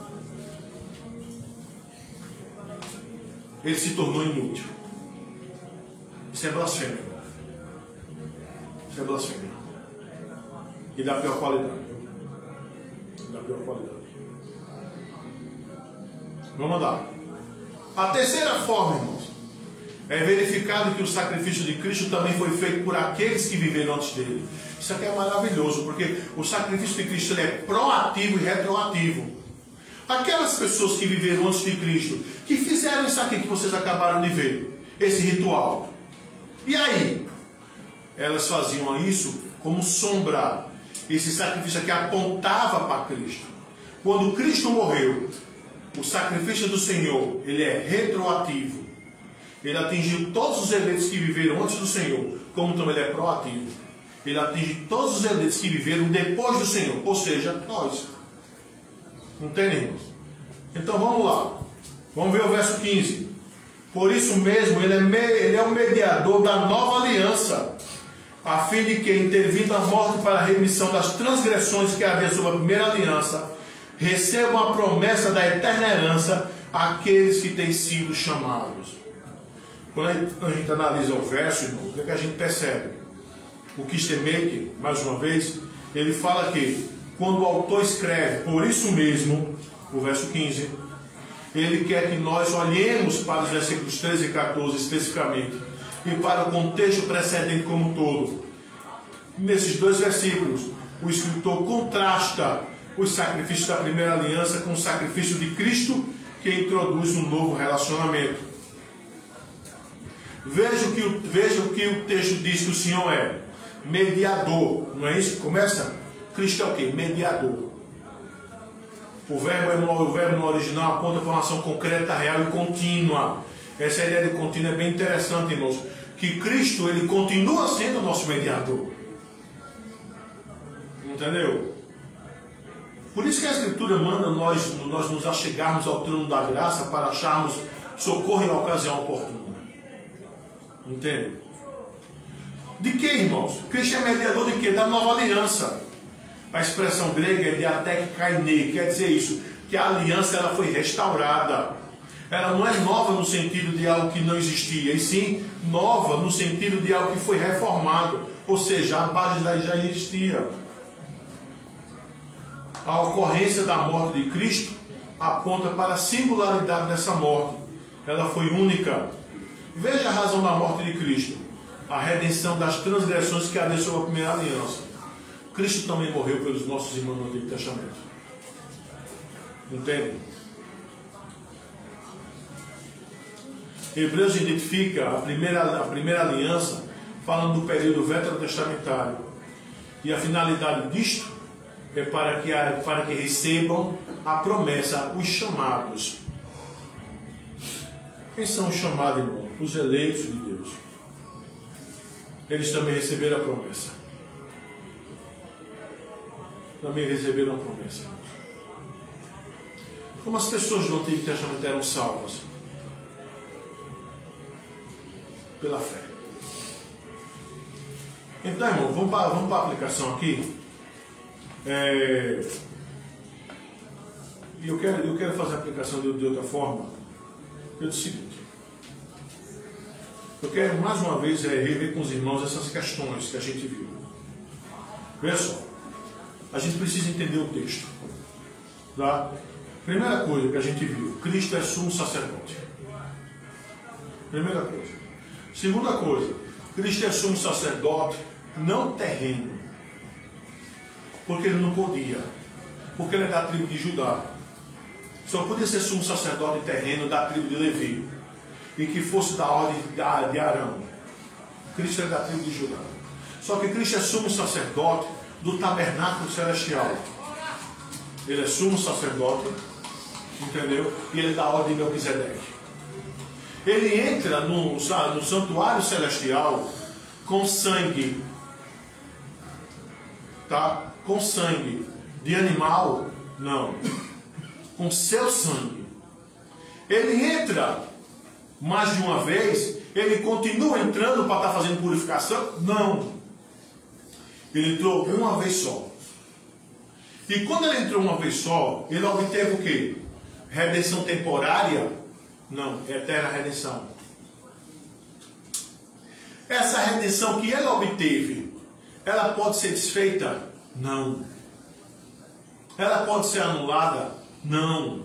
Ele se tornou inútil. Isso é blasfêmia. Isso é blasfêmia. E da pior qualidade. Da pior qualidade. Vamos lá. A terceira forma, irmãos, é verificado que o sacrifício de Cristo também foi feito por aqueles que viveram antes dele. Isso aqui é maravilhoso, porque o sacrifício de Cristo ele é proativo e retroativo. Aquelas pessoas que viveram antes de Cristo, que fizeram isso aqui que vocês acabaram de ver, esse ritual. E aí? Elas faziam isso como sombra. Esse sacrifício aqui apontava para Cristo. Quando Cristo morreu, o sacrifício do Senhor, ele é retroativo. Ele atingiu todos os eleitos que viveram antes do Senhor, como também ele é proativo. Ele atinge todos os eleitos que viveram depois do Senhor, ou seja, nós. Entendemos? Então vamos lá. Vamos ver o verso 15. Por isso mesmo, ele é o mediador da nova aliança, a fim de que, intervindo a morte para a remissão das transgressões que havia sobre a primeira aliança, recebam a promessa da eterna herança aqueles que têm sido chamados. Quando a gente analisa o verso, irmão, o que é que a gente percebe? O Kistemek, mais uma vez, ele fala que quando o autor escreve, por isso mesmo, o verso 15, ele quer que nós olhemos para os versículos 13 e 14 especificamente, e para o contexto precedente como um todo. Nesses dois versículos, o escritor contrasta os sacrifícios da primeira aliança com o sacrifício de Cristo, que introduz um novo relacionamento. Veja o que o texto diz que o Senhor é mediador, não é isso que começa? Cristo é o quê? Mediador. O verbo no original aponta para uma ação concreta, real e contínua. Essa ideia de contínua é bem interessante, irmãos. Que Cristo, ele continua sendo o nosso mediador. Entendeu? Por isso que a Escritura manda nós nos achegarmos ao trono da graça para acharmos socorro em ocasião oportuna. Entende? De que, irmãos? Cristo é mediador de quê? Da nova aliança. A expressão grega é diatekkaine, quer dizer isso, que a aliança ela foi restaurada. Ela não é nova no sentido de algo que não existia, e sim nova no sentido de algo que foi reformado, ou seja, a base já existia. A ocorrência da morte de Cristo aponta para a singularidade dessa morte. Ela foi única. Veja a razão da morte de Cristo: a redenção das transgressões que adentrou a primeira aliança. Cristo também morreu pelos nossos irmãos no Antigo Testamento. Entende? Hebreus identifica a primeira aliança falando do período veterotestamentário. E a finalidade disto é para que recebam a promessa os chamados. Quem são os chamados, irmão? Os eleitos de Deus. Eles também receberam a promessa. Também receberam a promessa. Como as pessoas do Antigo Testamento eram salvas? Pela fé. Então, irmão, vamos para a aplicação aqui. Eu quero fazer a aplicação de outra forma. Pelo seguinte: eu quero mais uma vez rever com os irmãos essas questões que a gente viu. Veja só, a gente precisa entender o texto. Tá? Primeira coisa que a gente viu: Cristo é sumo sacerdote. Primeira coisa. Segunda coisa: Cristo é sumo sacerdote não terreno, porque ele não podia, porque ele é da tribo de Judá. Só podia ser sumo sacerdote terreno da tribo de Levi, e que fosse da ordem de Arão. Cristo é da tribo de Judá. Só que Cristo é sumo sacerdote do tabernáculo celestial. Ele é sumo sacerdote, entendeu? E ele é da ordem de Melquisedeque. Ele entra no santuário celestial com sangue, tá? Com sangue de animal? Não. Com seu sangue. Ele entra mais de uma vez? Ele continua entrando para estar fazendo purificação? Não. Ele entrou uma vez só. E quando ele entrou uma vez só, ele obteve o quê? Redenção temporária? Não, é eterna redenção. Essa redenção que ele obteve, ela pode ser desfeita? Não. Ela pode ser anulada? Não.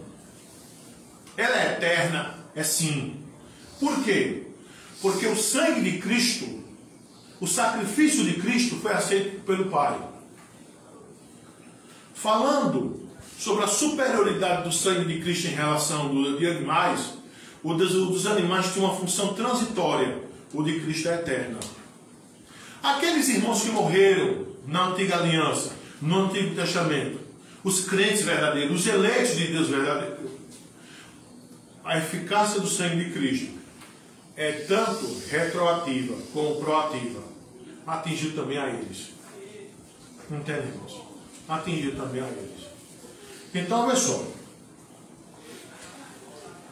Ela é eterna? É sim. Por quê? Porque o sangue de Cristo, o sacrifício de Cristo foi aceito pelo Pai. Falando sobre a superioridade do sangue de Cristo em relação aos animais, o dos animais tinha uma função transitória, o de Cristo é eterna. Aqueles irmãos que morreram na antiga aliança, no Antigo Testamento, os crentes verdadeiros, os eleitos de Deus verdadeiro, a eficácia do sangue de Cristo é tanto retroativa como proativa. Atingiu também a eles. Entende, irmãos? Atingiu também a eles. Então, olha só.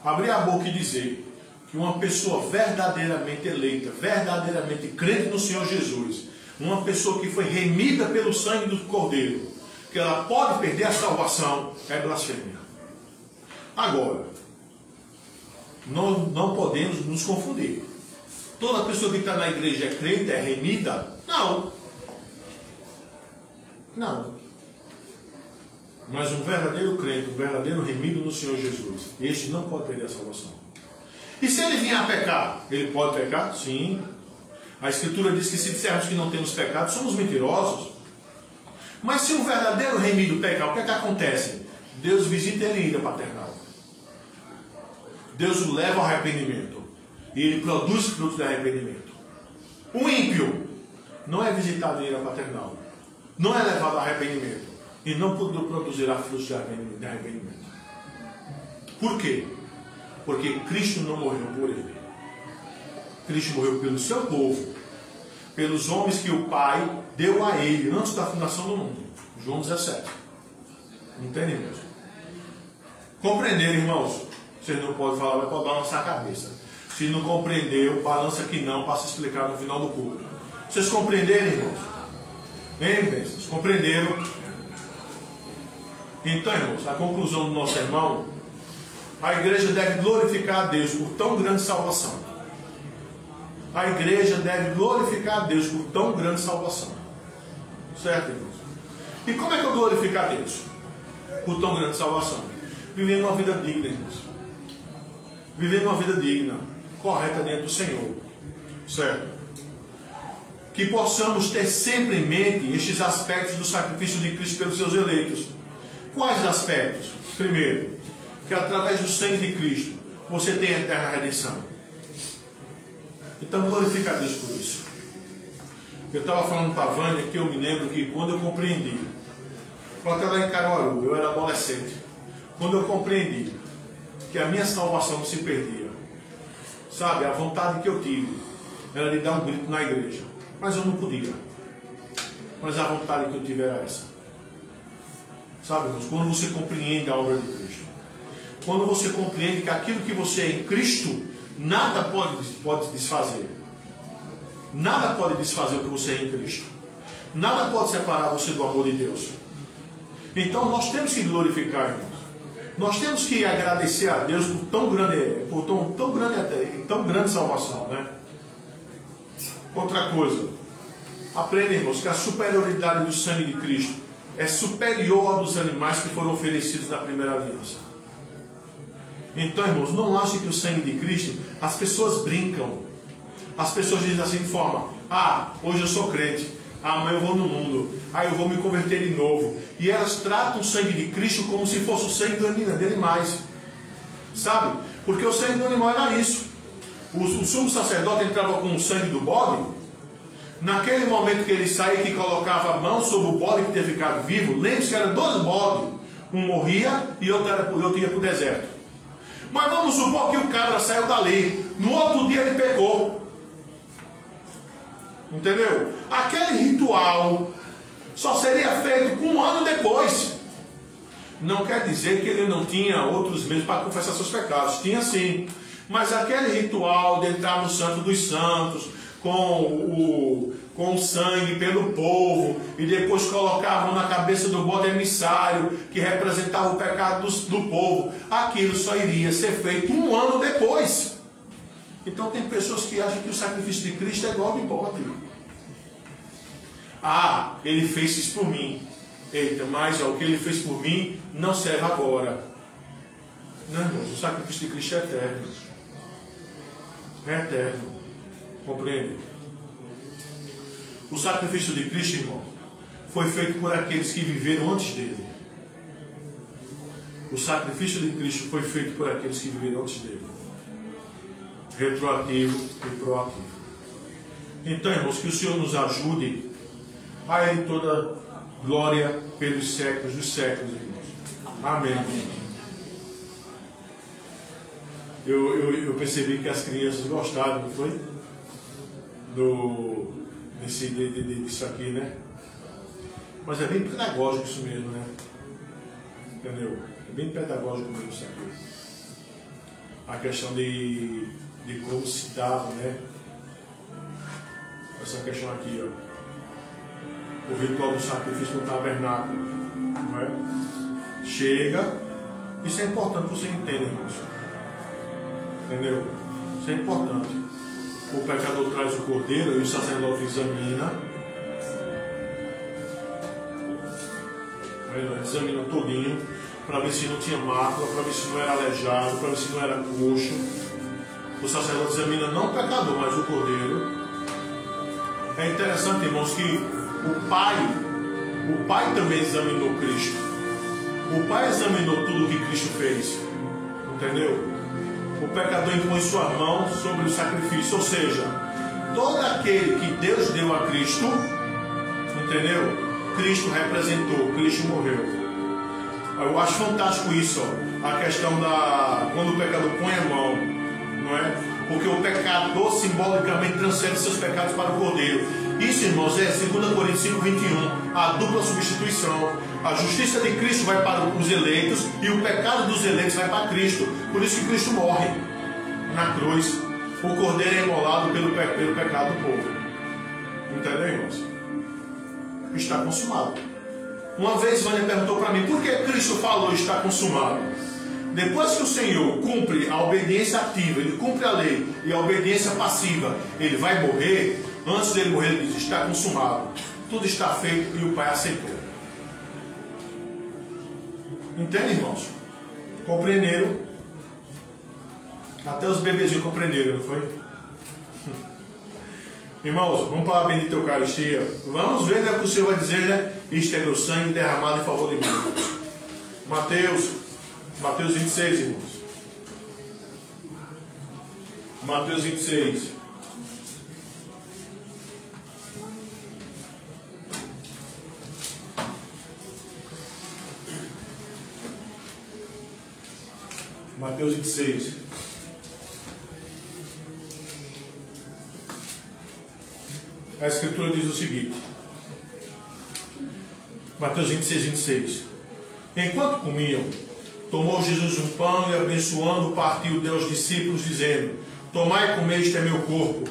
Abrir a boca e dizer que uma pessoa verdadeiramente eleita, verdadeiramente crente no Senhor Jesus, uma pessoa que foi remida pelo sangue do Cordeiro, que ela pode perder a salvação, é blasfêmia. Agora, não podemos nos confundir. Toda pessoa que está na igreja é crente, é remida? Não. Não. Mas um verdadeiro crente, um verdadeiro remido no Senhor Jesus, este não pode perder a salvação. E se ele vier a pecar, ele pode pecar? Sim. A Escritura diz que se dissermos que não temos pecado, somos mentirosos. Mas se um verdadeiro remido pecar, o que é que acontece? Deus visita ele em ira paternal. Deus o leva ao arrependimento. E ele produz frutos de arrependimento. O ímpio não é visitado em ira paternal. Não é levado ao arrependimento. E não produzirá frutos de arrependimento. Por quê? Porque Cristo não morreu por ele. Cristo morreu pelo seu povo. Pelos homens que o Pai deu a ele antes da fundação do mundo. João 17. Entende, irmãos? Compreender, irmãos. Vocês não podem falar, vai balançar a cabeça. Se não compreendeu, balança que não, para se explicar no final do culto. Vocês compreenderam, irmãos? Hein, bênçãos? Compreenderam? Então, irmãos, a conclusão do nosso sermão: a igreja deve glorificar a Deus por tão grande salvação. A igreja deve glorificar a Deus por tão grande salvação. Certo, irmãos? E como é que eu glorifico a Deus por tão grande salvação? Vivendo uma vida digna, irmãos. Vivendo uma vida digna, correta diante do Senhor. Certo? Que possamos ter sempre em mente estes aspectos do sacrifício de Cristo pelos seus eleitos. Quais aspectos? Primeiro, que através do sangue de Cristo você tem a eterna redenção. Então glorifica a Deus por isso. Eu estava falando para a Vânia que eu me lembro que quando eu compreendi, até lá em Caruaru, eu era adolescente, quando eu compreendi que a minha salvação não se perdia, sabe, a vontade que eu tive era de dar um grito na igreja, mas eu não podia. Mas a vontade que eu tive era essa. Sabe, irmãos, quando você compreende a obra de Cristo, quando você compreende que aquilo que você é em Cristo, nada pode desfazer. Nada pode desfazer o que você é em Cristo. Nada pode separar você do amor de Deus. Então nós temos que glorificar, irmãos. Nós temos que agradecer a Deus por tão grande salvação, né? Outra coisa, aprenda, irmãos, que a superioridade do sangue de Cristo é superior ao dos animais que foram oferecidos na primeira aliança. Então, irmãos, não achem que o sangue de Cristo, as pessoas brincam. As pessoas dizem assim de forma: ah, hoje eu sou crente, amanhã eu vou no mundo, eu vou me converter de novo. E elas tratam o sangue de Cristo como se fosse o sangue de animais. Sabe? Porque o sangue do animal era isso. O sumo sacerdote entrava com o sangue do bode. Naquele momento que ele saía, que colocava a mão sobre o bode que tinha ficado vivo, lembre-se que eram 2 bodes. Um morria e outro ia para o deserto. Mas vamos supor que o cabra saiu dali. No outro dia ele pecou. Entendeu? Aquele ritual só seria feito 1 ano depois. Não quer dizer que ele não tinha outros meios para confessar seus pecados. Tinha sim. Mas aquele ritual de entrar no Santo dos Santos com o sangue pelo povo e depois colocavam na cabeça do bode emissário que representava o pecado do povo, aquilo só iria ser feito 1 ano depois. Então tem pessoas que acham que o sacrifício de Cristo é igual de bode. Ah, ele fez isso por mim. Eita, mas o que ele fez por mim não serve agora. Não, irmãos, o sacrifício de Cristo é eterno. É eterno. Compreende? O sacrifício de Cristo, irmão, foi feito por aqueles que viveram antes dele. O sacrifício de Cristo foi feito por aqueles que viveram antes dele. Retroativo e proativo. Então, irmãos, que o Senhor nos ajude. A Ele toda glória pelos séculos dos séculos, irmãos. Amém. Eu percebi que as crianças gostaram, não foi? Disso aqui, né? Mas é bem pedagógico isso mesmo, né? Entendeu? É bem pedagógico mesmo isso aqui. A questão de como se dava, né? Essa questão aqui, ó. O ritual do sacrifício no tabernáculo, não é? Chega. Isso é importante que você entenda, irmãos. Entendeu? Isso é importante. O pecador traz o cordeiro e o sacerdote examina. Examina todinho para ver se não tinha mácula, para ver se não era aleijado, para ver se não era coxo. O sacerdote examina não o pecador, mas o cordeiro. É interessante, irmãos, que o Pai também examinou Cristo. O Pai examinou tudo o que Cristo fez. Entendeu? O pecador impõe sua mão sobre o sacrifício. Ou seja, todo aquele que Deus deu a Cristo, entendeu? Cristo representou, Cristo morreu. Eu acho fantástico isso, ó, a questão quando o pecador põe a mão, não é? Porque o pecador simbolicamente transfere seus pecados para o Cordeiro. Isso, irmãos, é 2 Coríntios 5:21, a dupla substituição. A justiça de Cristo vai para os eleitos e o pecado dos eleitos vai para Cristo. Por isso que Cristo morre na cruz. O cordeiro é imolado pelo pecado do povo. Entendeu, irmãos? Está consumado. Uma vez Vânia perguntou para mim, por que Cristo falou está consumado? Depois que o Senhor cumpre a obediência ativa, ele cumpre a lei e a obediência passiva, ele vai morrer. Antes dele morrer, ele diz, está consumado. Tudo está feito e o Pai aceitou. Entende, irmãos? Compreenderam? Até os bebezinhos compreenderam, não foi? Irmãos, vamos para a bendita Eucaristia. Vamos ver o que o Senhor vai dizer, né? Isto é meu sangue derramado em favor de mim. Mateus 26, irmãos. Mateus 26. Mateus 26. A Escritura diz o seguinte. Mateus 26, 26. Enquanto comiam, tomou Jesus um pão e abençoando, partiu, deu aos discípulos, dizendo, tomai e comei, este é meu corpo.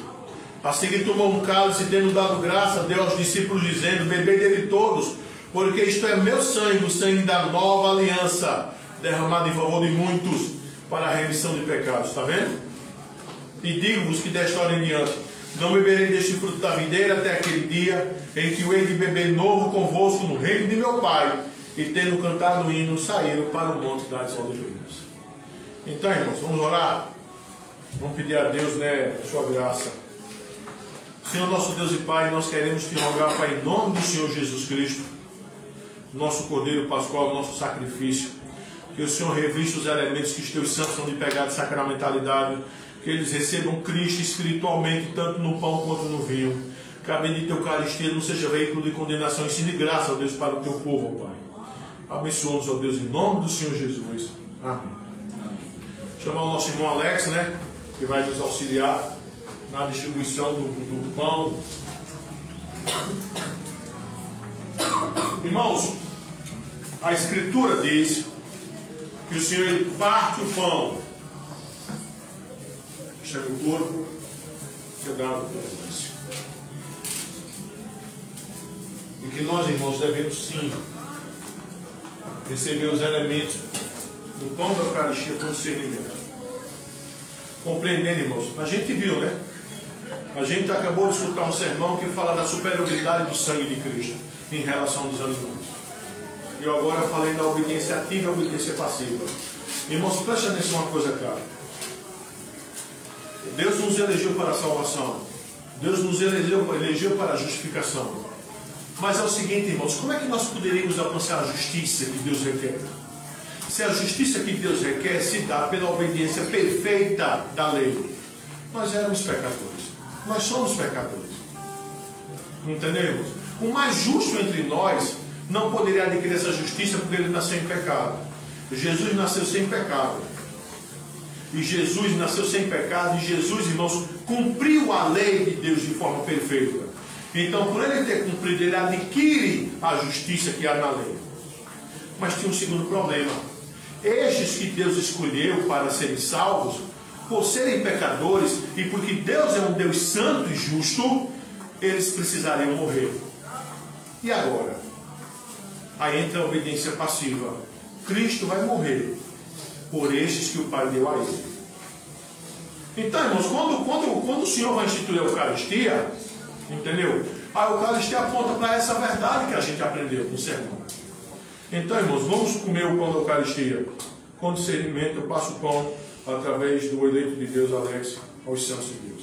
A seguir tomou um cálice, tendo dado graça, deu aos discípulos, dizendo, bebei dele todos, porque isto é meu sangue, o sangue da nova aliança, derramado em favor de muitos, para a remissão de pecados. Está vendo? E digo-vos que desta hora em diante, não beberei deste fruto da videira até aquele dia em que o hei de beber novo convosco no reino de meu Pai. E tendo cantado o hino, saíram para o monte das oliveiras. Então, irmãos, vamos orar. Vamos pedir a Deus, né, a sua graça. Senhor nosso Deus e Pai, nós queremos te rogar, Pai, em nome do Senhor Jesus Cristo, nosso Cordeiro Pascual, nosso sacrifício, que o Senhor revista os elementos que os teus santos são de pegada de sacramentalidade, que eles recebam Cristo espiritualmente, tanto no pão quanto no vinho. Que a bendita Eucaristia não seja veículo de condenação, e sim de graça, ó Deus, para o teu povo, ó Pai. Abençoa-nos, ó Deus, em nome do Senhor Jesus. Amém. Chamar o nosso irmão Alex, né, que vai nos auxiliar na distribuição do pão. Irmãos, a Escritura diz que o Senhor ele parte o pão. Este é o corpo que é dado por nós. E que nós, irmãos, devemos sim receber os elementos do pão da Eucaristia com discernimento. Compreendendo, irmãos? A gente viu, né? A gente acabou de escutar um sermão que fala da superioridade do sangue de Cristo em relação aos animais. E eu agora falei da obediência ativa e a obediência passiva. Irmãos, preste atenção uma coisa clara. Deus nos elegeu para a salvação. Deus nos elegeu para a justificação. Mas é o seguinte, irmãos, como é que nós poderíamos alcançar a justiça que Deus requer? Se a justiça que Deus requer se dá pela obediência perfeita da lei. Nós éramos pecadores. Nós somos pecadores. Entendemos? O mais justo entre nós não poderia adquirir essa justiça porque ele nasceu em pecado. Jesus nasceu sem pecado. E Jesus nasceu sem pecado. E Jesus, irmãos, cumpriu a lei de Deus de forma perfeita. Então, por ele ter cumprido, ele adquire a justiça que há na lei. Mas tinha um segundo problema. Estes que Deus escolheu para serem salvos, por serem pecadores e porque Deus é um Deus santo e justo, eles precisariam morrer. E agora? Aí entra a obediência passiva. Cristo vai morrer por estes que o Pai deu a ele. Então, irmãos, quando o Senhor vai instituir a Eucaristia, entendeu? A Eucaristia aponta para essa verdade que a gente aprendeu no sermão. Então, irmãos, vamos comer o pão da Eucaristia. Com discernimento, eu passo o pão através do eleito de Deus, Alex, aos santos de Deus.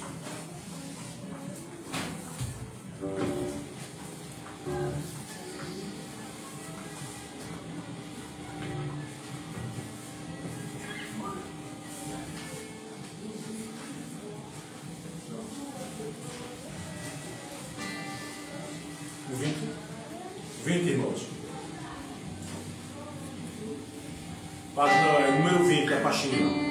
O 20, irmãos. Página número 20, a pastinha.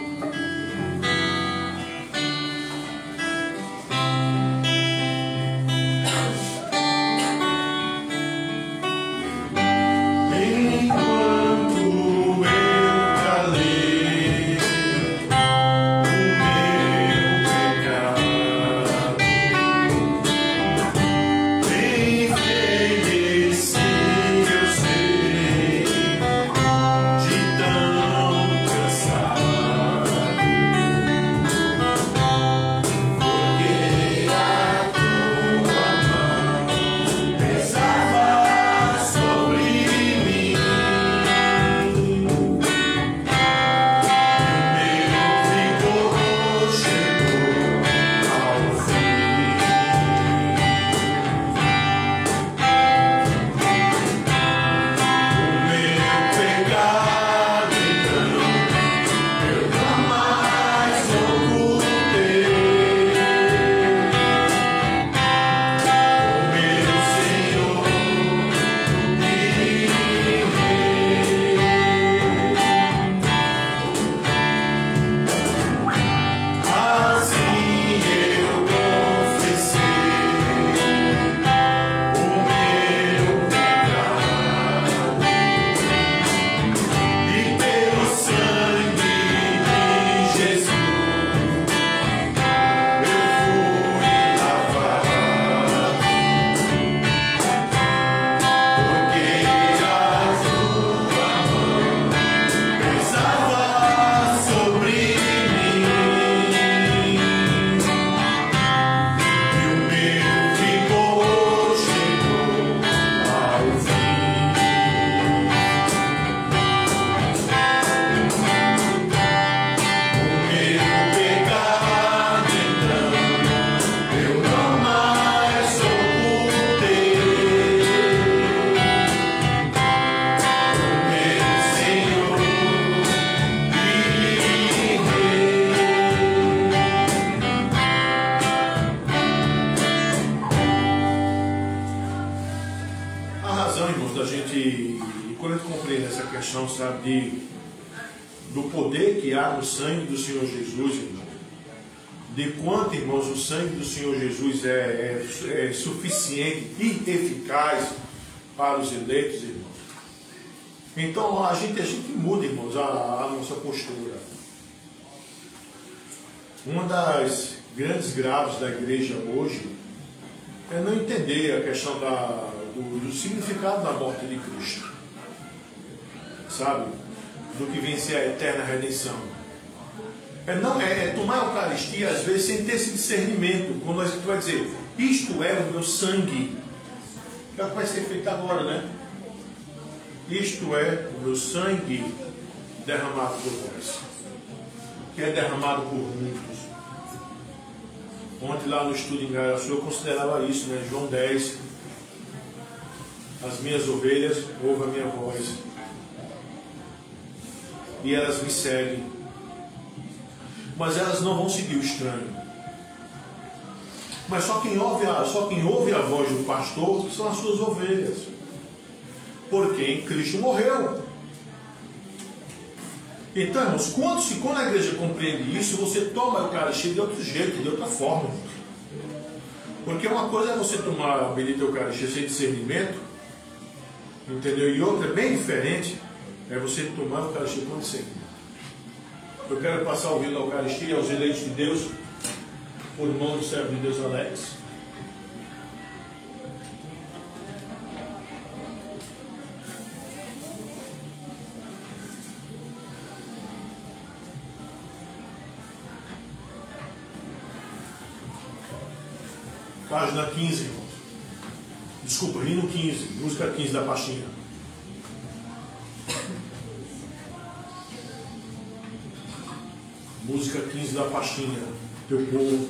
do poder que há no sangue do Senhor Jesus, irmão. De quanto, irmãos, o sangue do Senhor Jesus é suficiente e eficaz para os eleitos, irmãos. Então a gente muda, irmãos, a nossa postura. Uma das grandes graves da igreja hoje é não entender a questão do significado da morte de Cristo, sabe? Do que vem ser a eterna redenção. É tomar a Eucaristia às vezes sem ter esse discernimento, quando a gente vai dizer, isto é o meu sangue, é o que vai ser feito agora, né? Isto é o meu sangue derramado por vós, que é derramado por muitos. Ontem lá no estudo em Garaçu eu considerava isso, né? João 10, as minhas ovelhas ouvem a minha voz e elas me seguem, mas elas não vão seguir o estranho. Mas só quem ouve a voz do pastor são as suas ovelhas, porque em Cristo morreu. Então, irmãos, quando a igreja compreende isso, você toma a Eucaristia de outro jeito, de outra forma. Porque uma coisa é você tomar a bendita Eucaristia sem discernimento, entendeu? E outra, bem diferente, é você tomar a Eucaristia com discernimento. Eu quero passar o rito da Eucaristia aos eleitos de Deus, por mão do servo de Deus Alex. Página 15, irmãos. Desculpa, hino 15, música 15 da pastinha. Música 15 da pastinha. Teu povo.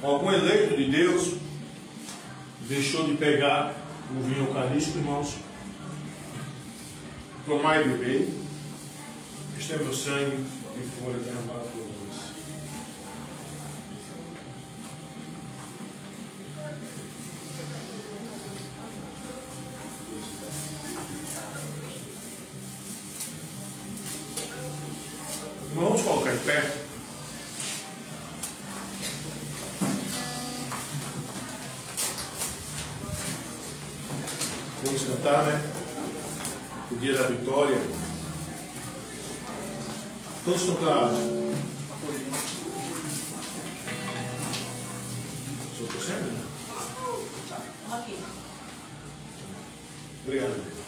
Algum eleito de Deus deixou de pegar o vinho eucarístico, irmãos? Tomai e bebei. Este é meu sangue que foi derramado por vós. pé. Vamos cantar, né? O dia da vitória. Todos estão claros? Estou torcendo? Ok. Obrigado.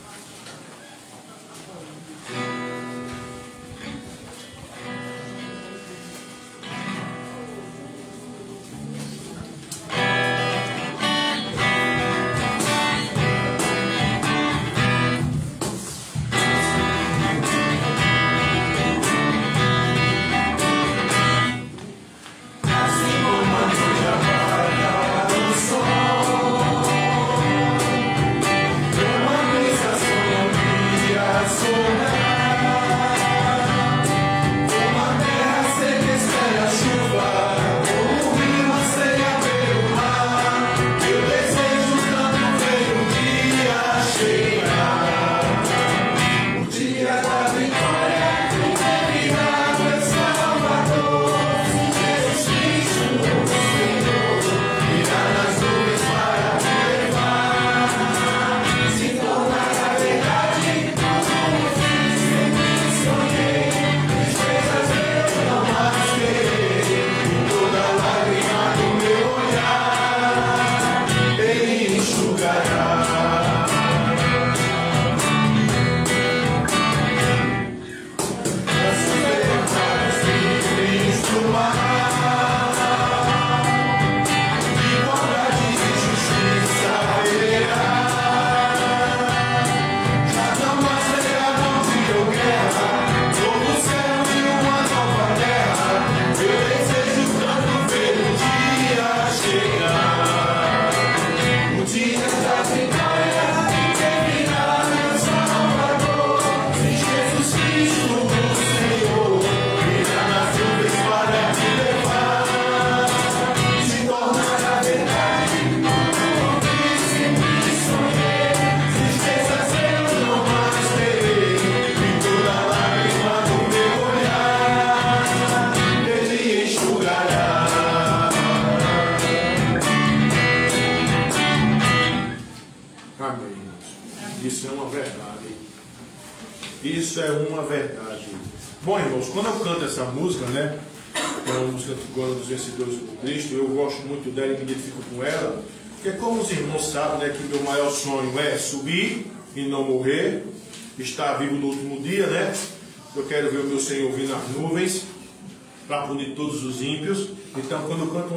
Isso é uma verdade. Isso é uma verdade. Bom, irmãos, quando eu canto essa música, né? Que é uma música agora dos vencedores do Cristo, eu gosto muito dela e me identifico com ela, porque como os irmãos sabem, né, que meu maior sonho é subir e não morrer, estar vivo no último dia, né? Eu quero ver o meu Senhor vir nas nuvens para punir todos os ímpios. Então, quando eu canto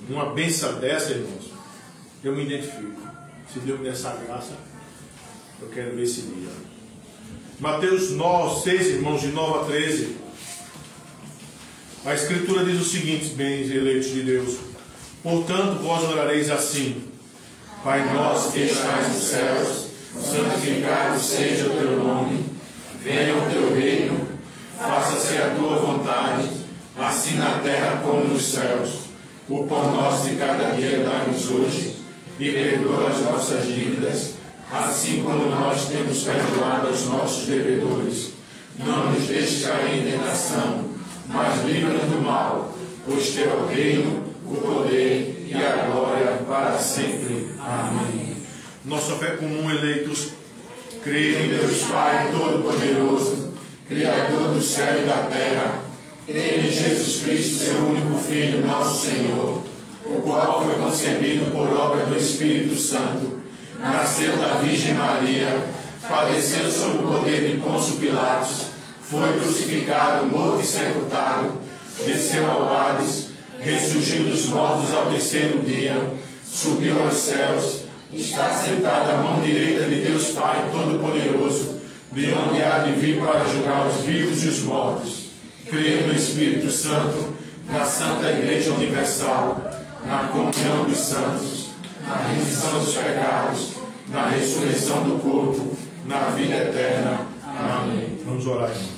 uma benção dessa, irmãos, eu me identifico. Se Deus me der essa graça, eu quero ver esse dia. Mateus 6, irmãos, de 9 a 13. A Escritura diz o seguinte, bens eleitos de Deus: portanto, vós orareis assim: Pai nosso que estás nos céus, santificado seja o teu nome, venha o teu reino, faça-se a tua vontade, assim na terra como nos céus. O pão nosso de cada dia dá-nos hoje, e perdoa as nossas dívidas, assim como nós temos perdoado aos nossos devedores. Não nos deixes cair em tentação, mas livra-nos do mal, pois teu é o reino, o poder e a glória para sempre. Amém. Nossa fé comum, eleitos, creio em Deus Pai Todo-Poderoso, Criador do céu e da terra, creio em Jesus Cristo, seu único Filho, nosso Senhor, o qual foi concebido por obra do Espírito Santo, nasceu da Virgem Maria, padeceu sob o poder de Pôncio Pilatos, foi crucificado, morto e sepultado, desceu ao Hades, ressurgiu dos mortos ao terceiro dia, subiu aos céus, está sentado à mão direita de Deus Pai Todo-Poderoso, de onde há de vir para julgar os vivos e os mortos. Creio no Espírito Santo, na Santa Igreja Universal, na comunhão dos santos, na remissão dos pecados, na ressurreição do corpo, na vida eterna. Amém. Vamos orar, irmãos.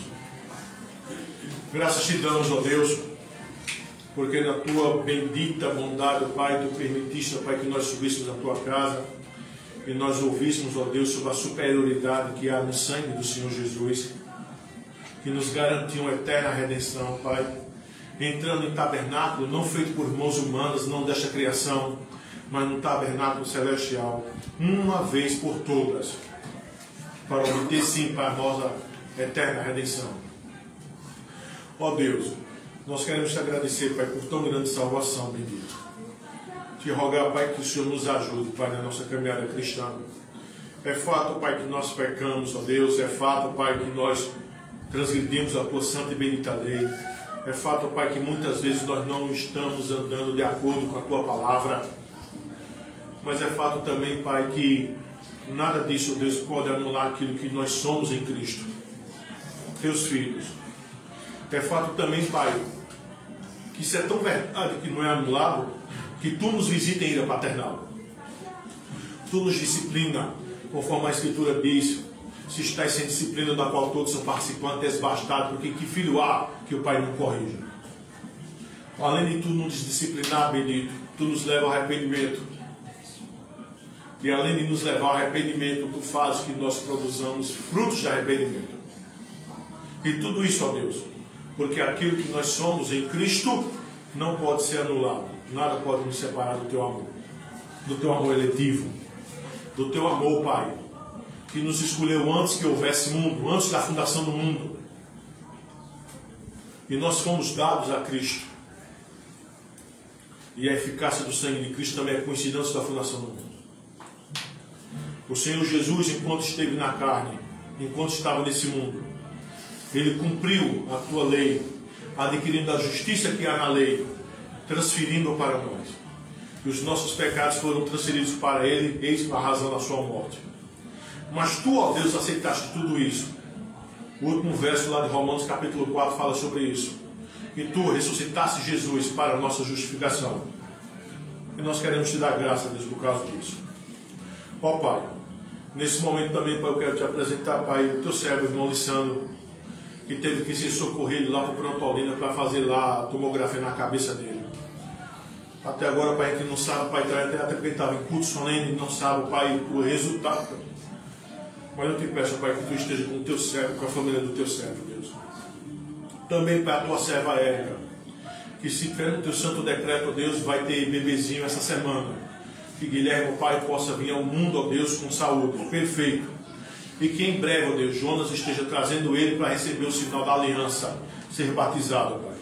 Graças te damos, ó Deus, porque na tua bendita bondade, Pai, tu permitiste, ó Pai, que nós subíssemos à tua casa e nós ouvíssemos, ó Deus, sobre a superioridade que há no sangue do Senhor Jesus. que nos garantiam eterna redenção, Pai. Entrando em tabernáculo, não feito por mãos humanas, não desta criação, mas no tabernáculo celestial, uma vez por todas, para obter sim para nós a eterna redenção. Ó Deus, nós queremos te agradecer, Pai, por tão grande salvação, bendito. Te rogar, Pai, que o Senhor nos ajude, Pai, na nossa caminhada cristã. É fato, Pai, que nós pecamos, ó Deus. É fato, Pai, que nós transgredimos a tua santa e bendita lei. É fato, Pai, que muitas vezes nós não estamos andando de acordo com a tua palavra. Mas é fato também, Pai, que nada disso, ó Deus, pode anular aquilo que nós somos em Cristo, teus filhos. É fato também, Pai, que isso é tão verdade que não é anulado, que tu nos visita em ira paternal. Tu nos disciplina, conforme a Escritura diz: se estás sem disciplina da qual todos são participantes, és bastardo, porque que filho há que o Pai não corrija? Além de tu nos disciplinar, bendito, tu nos leva ao arrependimento. E além de nos levar ao arrependimento, tu fazes que nós produzamos frutos de arrependimento. E tudo isso, ó Deus, porque aquilo que nós somos em Cristo não pode ser anulado. Nada pode nos separar do teu amor eletivo, do teu amor, Pai, que nos escolheu antes que houvesse mundo, antes da fundação do mundo. E nós fomos dados a Cristo. E a eficácia do sangue de Cristo também é conhecida antes da fundação do mundo. O Senhor Jesus, enquanto esteve na carne, enquanto estava nesse mundo, Ele cumpriu a tua lei, adquirindo a justiça que há na lei, transferindo para nós. E os nossos pecados foram transferidos para Ele, eis a razão da sua morte. Mas tu, ó Deus, aceitaste tudo isso. O último verso lá de Romanos capítulo 4 fala sobre isso. E tu ressuscitaste Jesus para a nossa justificação. E nós queremos te dar graça, Deus, por causa disso. Ó Pai, nesse momento também, Pai, eu quero te apresentar, Pai, o teu servo, irmão Lissandro, que teve que ser socorrido lá para o Pronto Paulina para fazer lá a tomografia na cabeça dele. Até agora, Pai, a gente não sabe, Pai, até porque estava em culto solene, não sabe, Pai, o resultado. Mas eu te peço, Pai, que tu esteja com o teu servo, com a família do teu servo, Deus. Também, Pai, a tua serva Érica, que se tiver no teu santo decreto, Deus, vai ter bebezinho essa semana. Que Guilherme, Pai, possa vir ao mundo, ó Deus, com saúde, perfeito. E que em breve, ó Deus, Jonas esteja trazendo ele para receber o sinal da aliança, ser batizado, Pai.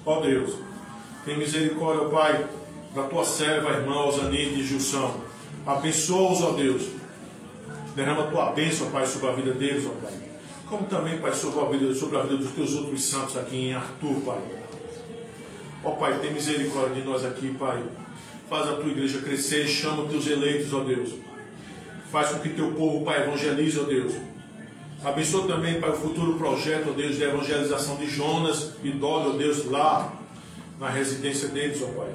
Ó Deus, tem misericórdia, Pai, da tua serva, irmã Osanide e Gilson. Abençoa-os, ó Deus. Derrama a tua bênção, Pai, sobre a vida deles, ó Pai. Como também, Pai, sobre a vida dos teus outros santos aqui em Arthur, Pai. Ó Pai, tem misericórdia de nós aqui, Pai. Faz a tua igreja crescer, chama os teus eleitos, ó Deus. Faz com que teu povo, Pai, evangelize, ó Deus. Abençoa também, Pai, o futuro projeto, ó Deus, de evangelização de Jonas e Dolly, ó Deus, lá na residência deles, ó Pai.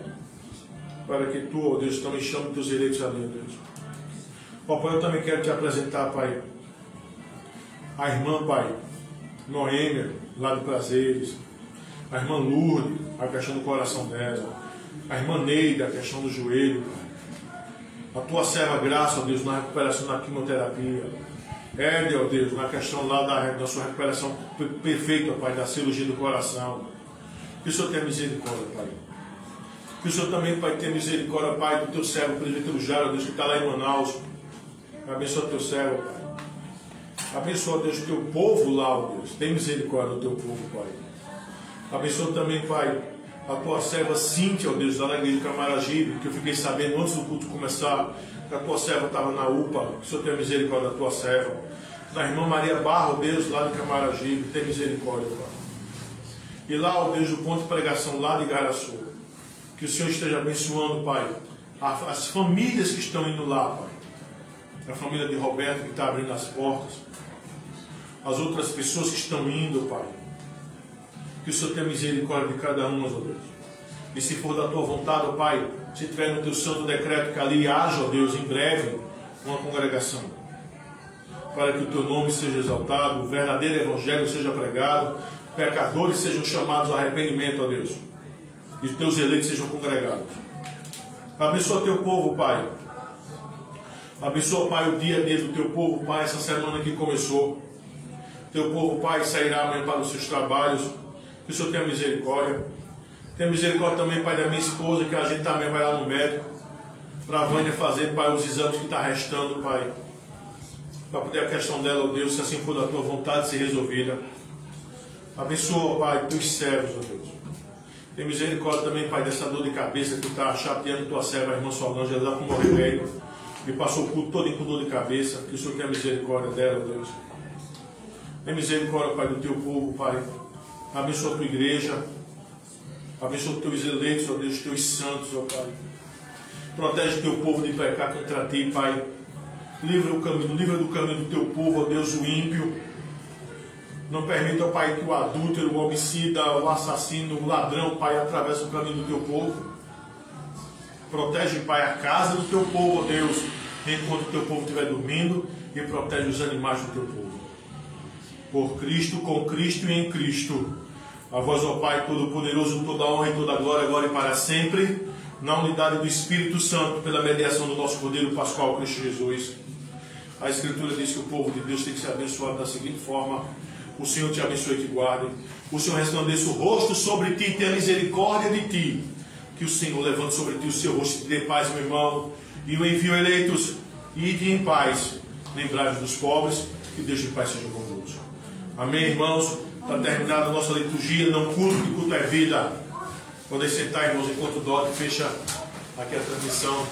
Para que tu, ó Deus, também chame os teus eleitos ali, ó Deus. Ó Pai, eu também quero te apresentar, Pai, a irmã, Pai, Noêmia, lá de Prazeres. A irmã Lourdes, a questão do coração dela. A irmã Neida, a questão do joelho, Pai. A tua serva Graça, ó Deus, na recuperação da quimioterapia. Élia, ó Deus, na questão lá da sua recuperação perfeita, Pai, da cirurgia do coração. Que o Senhor tenha misericórdia, Pai. Que o Senhor também, Pai, tenha misericórdia, Pai, do teu servo, o presbítero Jairo, ó Deus, que está lá em Manaus. Abençoa o teu servo, Pai. Abençoa, Deus, o teu povo lá, ó Deus. Tem misericórdia do teu povo, Pai. Abençoa também, Pai, a tua serva Cíntia, ó Deus, lá na igreja de Camaragibe, que eu fiquei sabendo antes do culto começar, que a tua serva estava na UPA. Que o Senhor tenha misericórdia da tua serva. Da irmã Maria Barra, ó Deus, lá de Camaragibe, tem misericórdia, Pai. E lá, ó Deus, o ponto de pregação lá de Igaraçu. Que o Senhor esteja abençoando, Pai, as famílias que estão indo lá, Pai. A família de Roberto que está abrindo as portas. As outras pessoas que estão indo, Pai. Que o Senhor tenha misericórdia de cada um, ó Deus. E se for da tua vontade, ó Pai, se tiver no teu santo decreto que ali haja, ó Deus, em breve, uma congregação. Para que o teu nome seja exaltado, o verdadeiro evangelho seja pregado, pecadores sejam chamados ao arrependimento, ó Deus. E os teus eleitos sejam congregados. Abençoa teu povo, Pai. Abençoa, Pai, o dia a dia do teu povo, Pai, essa semana que começou. Teu povo, Pai, sairá amanhã para os seus trabalhos. Que o Senhor tenha misericórdia. Tenha misericórdia também, Pai, da minha esposa, que a gente também vai lá no médico. Para a Vânia fazer, Pai, os exames que está restando, Pai. Para poder a questão dela, ó Deus, se assim for da tua vontade, ser resolvida. Abençoa, Pai, teus servos, ó Deus. Tem misericórdia também, Pai, dessa dor de cabeça que está chateando tua serva, a irmã Solange, ela dá com o remédio e passou o culto todo com dor de cabeça. Que o Senhor tenha misericórdia dela, ó Deus. Tem misericórdia, Pai, do teu povo, Pai. Abençoa a tua igreja. Abençoa os teus eleitos, ó Deus, os teus santos, ó Pai. Protege o teu povo de pecar contra ti, Pai. Livra do caminho do teu povo, ó Deus, o ímpio. Não permita, Pai, que o adúltero, o homicida, o assassino, o ladrão, Pai, atravesse o caminho do teu povo. Protege, Pai, a casa do teu povo, ó Deus, enquanto o teu povo estiver dormindo, e protege os animais do teu povo. Por Cristo, com Cristo e em Cristo. A vós, ó Pai, Todo-Poderoso, toda a honra e toda a glória, agora e para sempre, na unidade do Espírito Santo, pela mediação do nosso Cordeiro Pascual, Cristo Jesus. A Escritura diz que o povo de Deus tem que ser abençoado da seguinte forma: o Senhor te abençoe e te guarde, o Senhor resplandeça o rosto sobre ti e tenha misericórdia de ti, que o Senhor levante sobre ti o seu rosto e te dê paz, meu irmão, e o envio eleitos, e ide em paz, lembrai-vos dos pobres, que Deus de paz seja convosco. Amém, irmãos? Está terminada a nossa liturgia, não culto, que culto é vida. Podem sentar, irmãos, enquanto o Doc fecha aqui a transmissão.